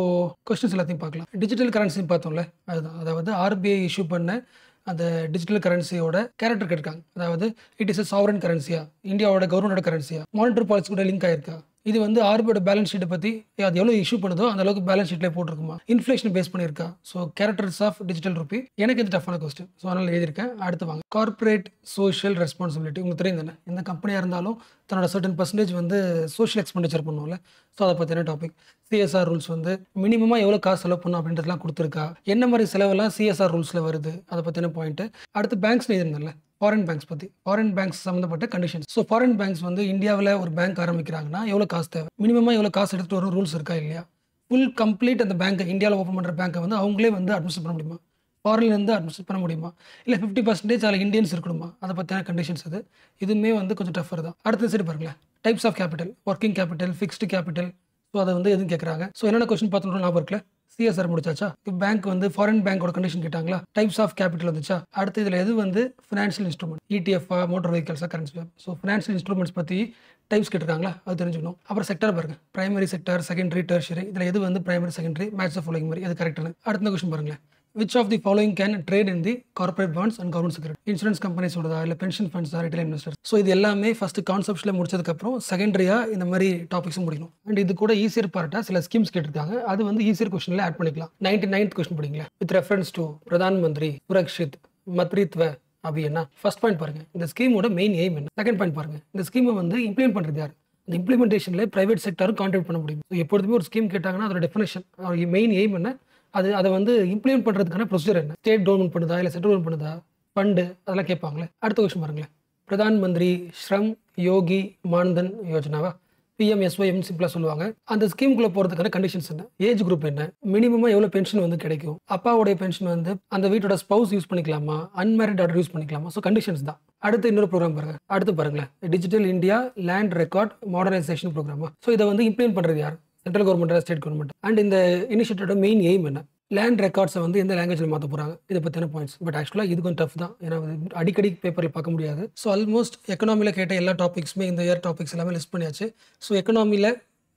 கொஸ்டின்ஸ் எல்லாத்தையும் பார்க்கலாம். டிஜிட்டல் கரன்சி பார்த்தோம்ல, அதுதான். அதாவது ஆர்பிஐ இஷ்யூ பண்ண அந்த டிஜிட்டல் கரன்சியோட கேரக்டர் கேட்டிருக்காங்க. அதாவது இட் இஸ் a சாவரன் கரன்சியா, இந்தியாவோட கவர்மெண்டோட கரன்சியா, மானிட்டரி பாலிசி கூட லிங்க் ஆயிருக்கா, இது வந்து ஆர்பிஐயோட பேலன்ஸ் ஷீட்டை பற்றி அது எவ்வளோ இஷ்யூ பண்ணுதோ அந்த அளவுக்கு பேலன்ஸ் ஷீட்லேயே போட்டிருக்குமா, இன்ஃப்ளேஷன் பேஸ் பண்ணியிருக்கா. So characters of digital rupee எனக்கு இது டஃபான கொஸ்டின். ஸோ அதனால் எழுதியிருக்கேன். அடுத்து வாங்க. Corporate social responsibility. உங்களுக்கு தெரியும் தானே, எந்த கம்பெனியாக இருந்தாலும் தன்னோட சர்டன் பர்சன்டேஜ் வந்து சோஷியல் எக்ஸ்பெண்டிச்சர் பண்ணுவோம்ல. ஸோ அதை பற்றின டாபிக். சிஎஸ்ஆர் ரூல்ஸ் வந்து மினிமமாக எவ்வளோ காசு செலவு பண்ணும் அப்படின்றதுலாம் கொடுத்துருக்கா, என்ன மாதிரி செலவெல்லாம் சிஎஸ்ஆர் ரூல்ஸில் வருது, அதை பற்றின பாயிண்ட். அடுத்து பேங்க்ஸ் எழுதிருந்தேன்ல, ஃபாரின் பேங்க்ஸ் பற்றி. ஃபாரின் பேங்க்ஸ் சம்மந்தப்பட்ட கண்டிஷன்ஸ். ஸோ ஃபாரின் பேங்க்ஸ் வந்து இந்தியாவில் ஒரு பேங்க் ஆரம்பிக்கிறாங்கன்னா எவ்வளோ காசு தேவை, மினிமமாக எவ்வளோ காசு எடுத்துகிட்டு வரும் ரூல்ஸ் இருக்கா இல்லையா, ஃபுல் கம்ப்ளீட் அந்த பேங்க்கை இந்தியாவில் ஓப்பன் பண்ணுற பேங்க்கை வந்து அவங்களே வந்து அட்மினிஸ்ட் பண்ண முடியுமா, ஃபாரின்லேருந்து அட்மினிஸ்ட் பண்ண முடியுமா, இல்லை 50% அதில் இந்தியன்ஸ் இருக்கணுமா, அதை பற்றின கண்டிஷன்ஸ் அது. இதுவுமே வந்து கொஞ்சம் டஃபர் தான். அடுத்த சைடு பாருங்களேன், types of capital, working capital, fixed capital. So அதை வந்து எதுவும் கேட்குறாங்க. ஸோ என்னென்ன கொஸ்டின் பார்த்தோம்னா ஞாபகம் இருக்குல்ல, சிஎஸ்ஆர் முடிச்சாச்சா, பேங்க் வந்து ஃபாரின் பேங்கோட கண்டிஷன் கேட்டாங்களா, டைப்ஸ் ஆஃப் கேபிட்டல் வந்துச்சா. அடுத்து இதில் எது வந்து ஃபினான்ஷியல் இன்ஸ்ட்ருமெண்ட், இடிஎஃப்ஆ, மோட்டர் வெஹிக்கல்ஸாக, கரன்சி. ஸோ ஃபினான்ஷியல் இன்ஸ்ட்ருமெண்ட்ஸ் பற்றி டைப்ஸ் கேட்டிருக்காங்களா, அது தெரிஞ்சுக்கணும். அப்புறம் செக்டர் பாருங்க, பிரைமரி செக்டர், செகண்டரி, டெர்ஷரி. இதில் எது வந்து பிரைமரி, செகண்டரி, மேட்ச் ஃபாலோயிங் மாதிரி அது கரெக்டான. அடுத்த கொஸ்டின் பாருங்களேன், which of the following can trade in the corporate bonds and government security, insurance கம்பெனிஸோடதா இல்லை பென்ஷன் ஃபண்ட்ஸா, ரிட்டைல் இன்வெஸ்டர்ஸ். ஸோ இது எல்லாமே ஃபர்ஸ்ட் கான்செப்ட்ஸில் முடிச்சதுக்கப்புறம் செகண்டரியாக இந்த மாதிரி டாபிக்ஸும் முடிக்கணும். அண்ட் இது கூட ஈஸியர் பார்ட்டாக சில ஸ்கீம்ஸ் கேட்டிருக்காங்க, அது வந்து ஈஸியர் கொஸ்டினில் ஆட் பண்ணிக்கலாம். 99th கொஸ்டின் படிங்களா, with reference to Pradhan Mantri Surakshit Matritva அப்படின்னா. ஃபர்ஸ்ட் பாயிண்ட் பாருங்க, இந்த ஸ்கீமோட மெயின் எய்ம் என்ன. செகண்ட் பாயிண்ட் பாருங்க, இந்த ஸ்கீமை வந்து இம்ப்ளிமெண்ட் பண்ணுறது யார், இந்த இம்ப்ளிமெண்டேஷனில் பிரைவேட் செக்டரும் கான்ட்ரிபியூட் பண்ண முடியும். ஸோ எப்பொழுதுமே ஒரு ஸ்கீம் கேட்டாங்கன்னா அதோட டெஃபினேஷன், மெயின் எய்ம் என்ன, அதை வந்து இம்ப்ளிமெண்ட் பண்ணுறதுக்கான ப்ரொசீஜர் என்ன, ஸ்டேட் கவர்மெண்ட் பண்ணுதா இல்லை சென்ட்ரல் கவர்மெண்ட் பண்ணுதா, ஃபண்டு, அதெல்லாம் கேட்பாங்களே. அடுத்த கொஸ்டின் பாருங்களேன், பிரதான் மந்திரி ஸ்ரம் யோகி மான்தன் யோஜனாவா, பிஎம்எஸ்ஒய்எம் சிம்பிளாக சொல்லுவாங்க. அந்த ஸ்கீமுக்குள்ளே போகிறதுக்கான கண்டிஷன்ஸ் என்ன, ஏஜ் குரூப் என்ன, மினிமமாக எவ்வளோ பென்ஷன் வந்து கிடைக்கும், அப்பாவுடைய பென்ஷன் வந்து அந்த வீட்டோட ஸ்பவுஸ் யூஸ் பண்ணிக்கலாமா, அன்மேரிட் டாட்டர் யூஸ் பண்ணிக்கலாமா. ஸோ கண்டிஷன்ஸ் தான். அடுத்து இன்னொரு ப்ரோக்ராம் பாருங்க, அடுத்து பாருங்களேன், digital India land record modernisation ப்ரோக்ராமா. ஸோ இதை வந்து இம்ப்ளிமெண்ட் பண்ணுறது யார், central government, state government. And இந்த இனிஷியேட்டிவோட மெயின் எய்ம் என்ன, லேண்ட் ரெக்கார்ட்ஸை வந்து எந்த லாங்குவேஜில் மாற்ற போகிறாங்க, இதை பற்றின பாயிண்ட்ஸ். பட் ஆக்சுவலாக இது கொஞ்சம் டஃப் தான், ஏன்னா அடிக்கடி பேப்பரில் பார்க்க முடியாது. ஸோ ஆல்மோஸ்ட் எக்கனாமியில் கேட்ட எல்லா டாபிக்ஸுமே இந்த இயர் டாபிக்ஸ் எல்லாமே லிஸ்ட் பண்ணியாச்சு. ஸோ எக்கனாமியில்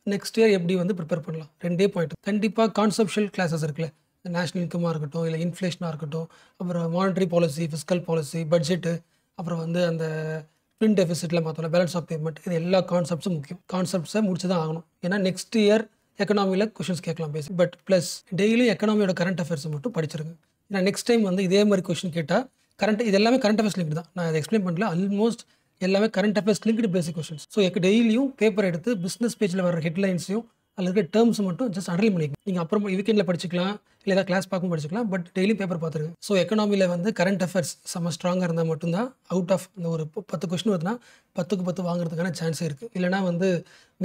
நெக்ஸ்ட் இயர் எப்படி வந்து ப்ரிப்பேர் பண்ணலாம், ரெண்டே பாயிண்ட். கண்டிப்பாக கான்செப்ஷுவல் கிளாஸஸ் இருக்குல்ல, நேஷனல் இன்கமாக இருக்கட்டும், இல்லை இன்ஃப்ளேஷனாக இருக்கட்டும், அப்புறம் monetary policy, fiscal policy, budget, அப்புறம் வந்து அந்த ட்வின் டெபிசிட்டில் பார்த்தோம்ல, பேலன்ஸ் ஆஃப் பேமெண்ட், இது எல்லா கான்செப்ட்ஸும் முக்கியம். கான்செப்ட்ஸை முடிச்சு தான் ஆகணும், ஏன்னா நெக்ஸ்ட் இயர் எக்கனாமியில் கொஷின்ஸ் கேட்கலாம் பேசி. பட் ப்ளஸ் டெய்லி எக்கனாமியோட கரண்ட் அஃபேர்ஸ் மட்டும் படிச்சிருங்க. ஏன்னா நெக்ஸ்ட் டைம் வந்து இதே மாதிரி கொஷின் கேட்டால் இது எல்லாமே கரண்ட் அஃபேர்ஸ் லிங்க் தான். நான் அதை எக்ஸ்பிளைன் பண்ணல, ஆல்மோஸ்ட் எல்லாமே கரண்ட் அஃபேர்ஸ் லிங்க்டு பேசிக் கொஷின்ஸ். ஸோ டெய்லியும் பேப்பர் எடுத்து பிஸ்னஸ் பேஜில் வர ஹெட்லைன்ஸையும் அதில் இருக்க டேர்ம்ஸ் மட்டும் ஜஸ்ட் அண்டர்லைன் பண்ணிக்கலாம். நீங்கள் அப்புறம் வீக்கெண்டில் படிச்சிக்கலாம், இல்லை ஏதாவது கிளாஸ் பார்க்கும் படிச்சிக்கலாம். பட் டெய்லி பேப்பர் பார்த்துருங்க. ஸோ எக்கனாமியில் வந்து கரண்ட் அஃபேர்ஸ் செம்ம ஸ்ட்ராங்காக இருந்தால் மட்டும்தான் அவுட் ஆஃப் இந்த ஒரு 10 கொஸ்டின் வருதுன்னா 10க்கு 10 வாங்குறதுக்கான சான்ஸே இருக்குது. இல்லைனா வந்து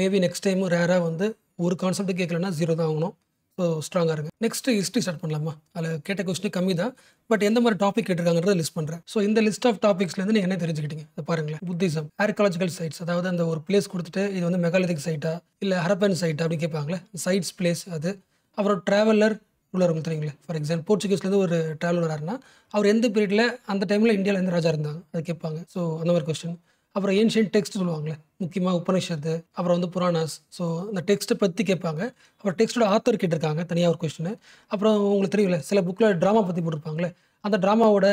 மேபி நெக்ஸ்ட் டைமும் ரேராக வந்து ஒரு கான்செப்ட் கேட்கலன்னா 0 தான் ஆகணும். ஸோ ஸ்ட்ராங்காக இருக்குது. நெக்ஸ்ட் ஹிஸ்ட்ரி ஸ்டார்ட் பண்ணலாமா, அதில் கேட்ட கொஸ்டின் கம்மி தான். பட் எந்த மாதிரி டாபிக் கேட்டிருக்காங்கிறத லிஸ்ட் பண்ணுறேன். ஸோ இந்த லிஸ்ட் ஆஃப் டாபிக்ஸ்லேருந்து நீங்கள் என்ன தெரிஞ்சுக்கிட்டீங்க அதை பாருங்களேன். புத்திசம், ஆர்காலஜிக்கல் சைட்ஸ், அதாவது அந்த ஒரு பிளேஸ் கொடுத்துட்டு இது வந்து மெகாலிதிக் சைட்டா இல்லை ஹரப்பன் சைட்டா அப்படி கேட்பாங்களே, சைட்ஸ் பிளேஸ் அது. அப்புறம் ட்ராவலர் உள்ளவங்க தெரியுங்களே, ஃபார் எக்ஸாம்பிள் போர்ச்சுகீஸ்லேருந்து ஒரு ட்ராவலர் வராருன்னா அவர் எந்த பீரியடில் அந்த டைமில் இந்தியாவில் எந்த ராஜா இருந்தாங்க அது கேட்பாங்க. ஸோ அந்த மாதிரி கொஸ்டின். அப்புறம் ஏன்ஷியன்ட் டெக்ஸ்ட் சொல்லுவாங்களே, முக்கியமாக உபனிஷத்து, அப்புறம் வந்து புராணாஸ். ஸோ அந்த டெக்ஸ்ட்டை பற்றி கேட்பாங்க. அப்புறம் டெக்ஸ்ட்டோட ஆத்தர் கேட்டிருக்காங்க தனியாக ஒரு கொஸ்டின். அப்புறம் உங்களுக்கு தெரியல சில புக்கில் ட்ராமா பற்றி போட்டிருப்பாங்களே, அந்த ட்ராமாவோட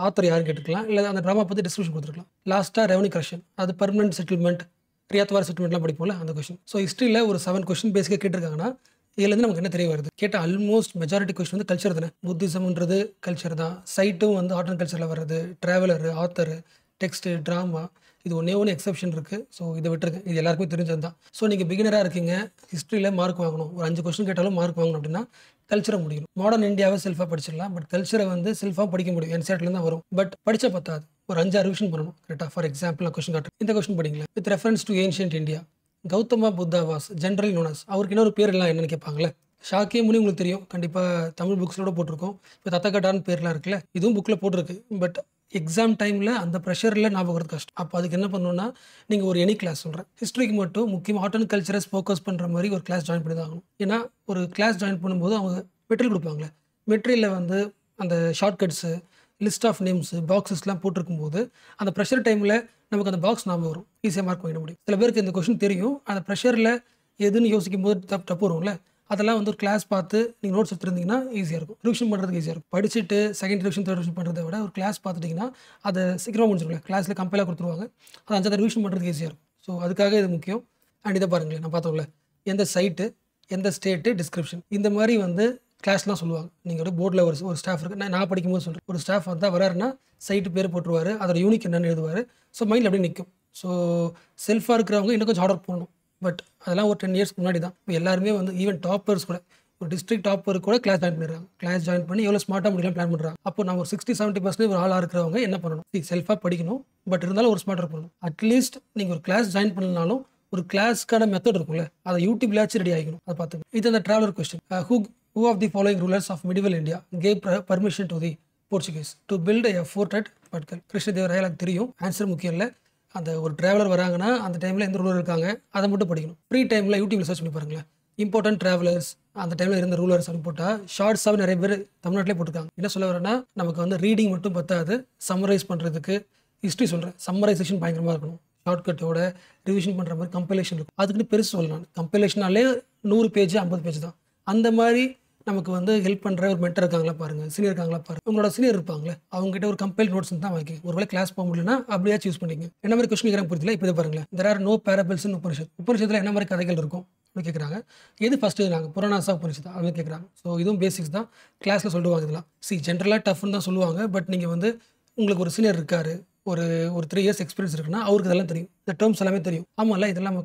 ஆத்தர் யாரும் கேட்டுக்கலாம், இல்லை அந்த ட்ராமா பற்றி டிஸ்கிரிப்ஷன் கொடுத்துருக்கலாம். லாஸ்ட்டாக ரெவன்யூ கரெக்ஷன், அது பர்மனன்ட் செட்டில்மெண்ட், ரியாத்வார் செட்டில்மெண்ட்லாம் படிப்போம்ல அந்த கொஸ்டின். ஸோ ஹிஸ்ட்ரியில் ஒரு 7 கொஸ்டின் பேசிக்காக கேட்டிருக்காங்கன்னா இதுலேருந்து நமக்கு என்ன தெரிய வருது, கேட்ட ஆல்மோஸ்ட் மெஜாரிட்டி கொஸ்டின் வந்து கல்ச்சர் தானே. புத்திசம்ன்றது கல்ச்சர் தான். சைட்டும் வந்து ஆர்ட் அண்ட் கல்ச்சரில் வர்றது, ட்ராவலரு, ஆத்தரு, டெக்ஸ்ட்டு, ட்ராமா, இது ஒன்றே எக்ஸப்ஷன் இருக்குது. ஸோ இதை விட்டுருக்கு, இது எல்லாருக்குமே தெரிஞ்சது தான். ஸோ நீங்கள் பிகினராக இருக்கீங்க, ஹிஸ்ட்ரியில் மார்க் வாங்கணும், ஒரு 5 கொஸ்டின் கேட்டாலும் மார்க் வாங்கணும் அப்படின்னா கல்ச்சரை முடியும். மாடர்ன் இந்தியாவை செல்ஃபாக படிச்சிடலாம். பட் கல்ச்சரை வந்து செல்ஃபாக படிக்க முடியும், என்சிஆர்டில் தான் வரும். பட் படிச்சா பத்தாது, ஒரு 5-6 ரிவிஷன் பண்ணணும் கரெக்டாக. ஃபார் எக்ஸாம்பிள் நான் கொஸ்டின் காட்டுறேன், இந்த கொஸ்டின் படிங்களேன். With reference to ancient India, Gautama Buddha was generally known as, அவருக்கு இன்னொரு பேர் எல்லாம் என்னன்னு கேட்பாங்களே. ஷாக்கிய முனி உங்களுக்கு தெரியும், கண்டிப்பாக தமிழ் புக்ஸோட போட்டிருக்கோம். இப்போ தத்தக்கட்டான்னு பேர்லாம் இருக்குல்ல, இதுவும் புக்கில் போட்டிருக்கு. பட் எக்ஸாம் டைமில் அந்த ப்ரெஷரில் ஞாபகம் வரது கஷ்டம். அப்போ அதுக்கு என்ன பண்ணணும்னா, நீங்கள் ஒரு எனி கிளாஸ் சொல்கிறேன், ஹிஸ்ட்ரிக்கு மட்டும் முக்கியமாக ஆர்ட் அண்ட் கல்ச்சரஸ் ஃபோக்கஸ் பண்ணுற மாதிரி ஒரு கிளாஸ் ஜாயின் பண்ணி தான் ஆகணும். ஏன்னா ஒரு கிளாஸ் ஜாயின் பண்ணும்போது அவங்க மெட்டீரியல் கொடுப்பாங்களே, மெட்டீரியலில் வந்து அந்த ஷார்ட்கட்ஸு, லிஸ்ட் ஆஃப் நேம்ஸு, பாக்ஸஸ்லாம் போட்டிருக்கும்போது அந்த ப்ரெஷர் டைமில் நமக்கு அந்த பாக்ஸ் ஞாபகம் வரும், ஈஸியாக மார்க் வாங்கிட முடியும். சில பேருக்கு இந்த கொஷின் தெரியும், அந்த ப்ரெஷரில் எதுன்னு யோசிக்கும் போது தப்பு வரும்ல, அதெல்லாம் வந்து ஒரு கிளாஸ் பார்த்து நீங்கள் நோட்ஸ் எடுத்துருந்தீங்கன்னா ஈஸியாக இருக்கும், ரிவிஷன் பண்ணுறதுக்கு ஈஸியாக இருக்கும். படிச்சுட்டு செகண்ட் ரிவிஷன் தேர்ட் ரிவிஷன் பண்ணுறதை விட ஒரு கிளாஸ் பார்த்துட்டிங்கன்னா அதை சீக்கிரமாக முடிஞ்சிருக்கல, கிளாஸில் கம்பெலாக கொடுத்துருவாங்க, அதை 5 ரிவிஷன் பண்ணுறதுக்கு ஈஸியாக இருக்கும். ஸோ அதுக்காக இது முக்கியம். அண்ட் இதை பாருங்களேன், நான் பார்த்தோம்ல, எந்த சைட்டு, எந்த ஸ்டேட்டு, டிஸ்கிரிப்ஷன், இந்த மாதிரி வந்து கிளாஸ்லாம் சொல்லுவாங்க. நீங்கள் ஒரு போர்டில் ஒரு ஸ்டாஃப் இருக்குது, நான் படிக்கும்போது சொல்கிறேன், ஒரு ஸ்டாஃப் வந்தால் வராருன்னா சைட்டு பேர் போட்டுருவார், அதோட யூனிக் என்னென்னு எழுதுவார். ஸோ மைண்டில் அப்படியே நிற்கும். ஸோ செல்ஃபாக இருக்கிறவங்க இன்னும் கொஞ்சம் ஹார்ட் ஒர்க் பண்ணணும். பட் அதெல்லாம் ஒரு 10 இயர்ஸ்க்கு முன்னாடி தான். இப்போ எல்லாருமே வந்து ஈவன் டாப்பர்ஸ் கூட, ஒரு டிஸ்ட்ரிக்ட் டாப்பர் கூட கிளாஸ் ஜாயின் பண்ணிடுறாங்க. கிளாஸ் ஜாயின் பண்ணி எவ்வளோ ஸ்மார்ட்டாக முடியலாம் பிளான் பண்ணுறாங்க. அப்போ நம்ம ஒரு 60-70% ஒரு ஆளாக இருக்கிறவங்க என்ன பண்ணணும்? செல்ஃபாக படிக்கணும், பட் இருந்தாலும் ஒரு ஸ்மார்ட் ஒர்க் பண்ணணும். அட்லீஸ்ட் நீங்கள் ஒரு கிளாஸ் ஜாயின் பண்ணலனாலும் ஒரு கிளாஸ்க்கான மெத்தட் இருக்கும்ல, அதை யூடியூப்லாச்சும் ரெடி ஆகிக்கணும். அதை பார்த்துங்க. இது அந்த traveller question. Who of the following rulers of medieval India gave permission to the Portuguese to build a fort at Patgal? Krishnadevaraya எனக்கு தெரியும், ஆன்சர் முக்கியம் இல்லை. அந்த ஒரு ட்ராவலர் வராங்கன்னா அந்த டைமில் எந்த ரூலர் இருக்காங்க அதை மட்டும் படிக்கணும். ஃப்ரீ டைமில் யூடியூப்ல சர்ச் பண்ணி பாருங்களேன், இம்பார்ட்டன்ட் ட்ராவலர்ஸ் அந்த டைமில் இருந்த ரூலர்ஸ் அப்படின்னு போட்டால் ஷார்ட்ஸாக நிறைய பேர் தமிழ்நாட்டிலே போட்டிருக்காங்க. என்ன சொல்ல வரேன்னா, நமக்கு வந்து ரீடிங் மட்டும் பத்தாது, சம்மரைஸ் பண்ணுறதுக்கு ஹிஸ்ட்ரி சொல்கிறேன், சம்மரைசேஷன் பயங்கரமாக இருக்கணும். ஷார்ட்கட்டோட ரிவிஷன் பண்ணுற மாதிரி கம்பைலேஷன் இருக்கும். அதுக்குன்னு பெருசு சொல்லலாம், கம்பைலேஷனாலே 100 பேஜ் 50 பேஜ் தான். அந்த மாதிரி நமக்கு வந்து ஹெல்ப் பண்ணுற ஒரு மென்டர் இருக்காங்களா பாருங்கள், சீனியர் இருக்காங்களா பாருங்கள். உங்களோட சீனியர் இருப்பாங்களே, அவங்ககிட்ட ஒரு கம்பைல் நோட்ஸ் தான் வாங்கி ஒருவேளை கிளாஸ் போக முடியலன்னா அப்படியே சூஸ் பண்ணிங்க. என்ன மாதிரி கொஸ்டின் கேட்குறாங்க புரியல. இப்போ இதை பாருங்களேன், there are no parables in Upanishad. உபனிஷத்தில் என்ன மாதிரி கதைகள் இருக்கும் அப்படின்னு கேட்குறாங்க. எது ஃபஸ்ட்டு நாங்கள் புராணாசா உபனிஷத் அப்படின்னு கேட்குறாங்க. ஸோ இதுவும் பேசிக்ஸ் தான், கிளாஸில் சொல்லுவாங்க. இதெல்லாம் ஜென்ரலாக டஃப்னு தான் சொல்லுவாங்க. பட் நீங்கள் வந்து உங்களுக்கு ஒரு சீனியர் இருக்காரு, ஒரு 3 இயர்ஸ் எக்ஸ்பீரியன்ஸ் இருக்குன்னா அவருக்கு இதெல்லாம் தெரியும், இந்த டேர்ம்ஸ் எல்லாமே தெரியும். ஆமாம்ல, இதெல்லாம்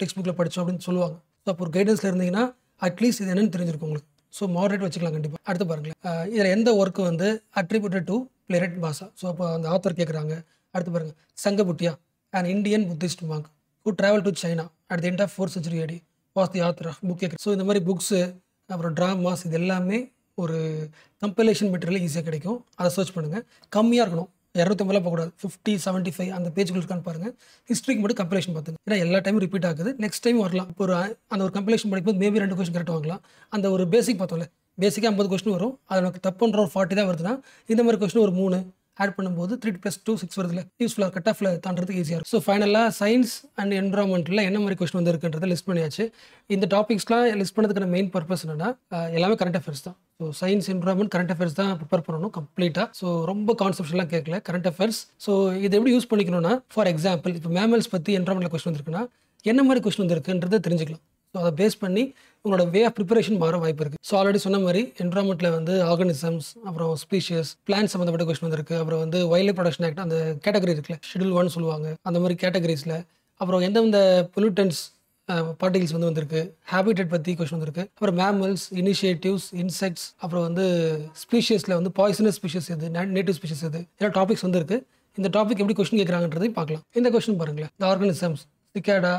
டெக்ஸ்ட் புக்கில் படித்தோம் அப்படின்னு சொல்லுவாங்க. ஸோ அப்போ ஒரு கைடன்ஸில் இருந்தீங்கன்னா அட்லீஸ்ட் இது என்னென்னு தெரிஞ்சிருக்கும் உங்களுக்கு. ஸோ மாடரேட் வச்சுக்கலாம் கண்டிப்பாக. அடுத்து பாருங்களேன், இதில் எந்த ஒர்க்கு வந்து attributed to playwright Bhasa. So அப்போ அந்த ஆத்தர் கேட்குறாங்க. அடுத்து பாருங்கள், Sanghabhuti and Indian Buddhist monk who traveled to China at the end of 4th century AD was the author of book. So இந்த மாதிரி புக்ஸு, அப்புறம் ட்ராமாஸ், இது எல்லாமே ஒரு கம்பைலேஷன் மெட்டீரியல் ஈஸியாக கிடைக்கும். அதை சர்ச் பண்ணுங்கள். கம்மியாக இருக்கணும், 250 போகக்கூடாது, 50, 75 அந்த பேஜுக்குள்ள இருக்கான்னு பாருங்கள். ஹிஸ்ட்ரிக்கு மட்டும் கம்பைலேஷன் பார்த்துங்க, ஏன்னா எல்லா டைமும் ரிப்பீட் ஆகுது, நெக்ஸ்ட் டைம் வரலாம். இப்போ அந்த ஒரு கம்பைலேஷன் படிக்கும்போது மேபி 2 கொஸ்டின் கரெக்டாக வாங்கலாம். அந்த ஒரு பேசிக் பார்த்தோம்ல, பேசிக்காக 50 கொஸ்டின் வரும், அது நமக்கு தப்புன்ற ஒரு 40 தான் வருதுன்னா இந்த மாதிரி கொஸ்டின் ஒரு 3 ஆட் பண்ணும்போது 3 + 2 6 வருதுல, யூஸ்ஃபுல்லாக கட் ஆஃபில் தாண்டறதுக்கு ஈஸியாக இருக்கும். ஸோ ஃபைனலாக சயின்ஸ் அண்ட் என்விரான்மெண்ட்டில் என்ன மாதிரி கொஸ்டின் வந்து இருக்குன்றதை லிஸ்ட் பண்ணியாச்சு. இந்த டாபிக்ஸ்லாம் லிஸ்ட் பண்ணதுக்கான மெயின் பர்பஸ் என்னன்னா, எல்லாமே கரண்ட் அஃபேர்ஸ் தான். So science, environment, current affairs தான் ப்ரிப்பேர் பண்ணணும் கம்ப்ளீட்டாக. ஸோ ரொம்ப கான்செப்ட்லாம் கேட்கல, கரண்ட் அஃபேர்ஸ். ஸோ இதை எப்படி யூஸ் பண்ணிக்கணும்னா, ஃபார் எக்ஸாம்பிள் இப்போ மேமல்ஸ் பற்றி என்விரான்மெண்ட்டில் கொஸ்டின் வந்துருக்குன்னா என்ன மாதிரி கொஸ்டின் வந்துருக்குன்றதை தெரிஞ்சுக்கலாம். ஸோ அதை பேஸ் பண்ணி உங்களோட வே ஆஃப் ப்ரிப்பரேஷன் மாற வாய்ப்பு இருக்குது. ஸோ ஆல்ரெடி சொன்ன மாதிரி என்விரான்மெண்ட்டில் வந்து ஆர்கானிசம்ஸ், அப்புறம் ஸ்பீஷியஸ், பிளான்ட் சம்மந்தப்பட்ட கொஸ்டின் வந்துருக்கு. அப்புறம் வந்து வைல்ட் லைஃப் ப்ரொடக்ஷன் ஆக்ட் அந்த கேட்டகரி இருக்குல்ல, ஷெட்யூல் 1 சொல்லுவாங்க, அந்த மாதிரி கேட்டகரிஸில். அப்புறம் எந்தெந்த பொல்யூட்டன்ஸ் பார்ட்டிகல்ஸ் வந்து வந்திருக்கு, ஹேபிட்டட் பற்றி கொஸ்டின் வந்திருக்கு. அப்புறம் மேமல்ஸ், இனிஷியேட்டிவ்ஸ், இன்செக்ட்ஸ், அப்புறம் வந்து ஸ்பீஷியஸில் வந்து பாய்சனஸ் ஸ்பீஷஸ் எது, நேட்டிவ் ஸ்பீஷஸ் எது, எல்லா டாபிக்ஸ் வந்துருக்கு. இந்த டாபிக் எப்படி கொஸ்டின் கேட்குறாங்கன்றதையும் பார்க்கலாம். இந்த கொஸ்டின் பாருங்களேன், இந்த organisms, cicada,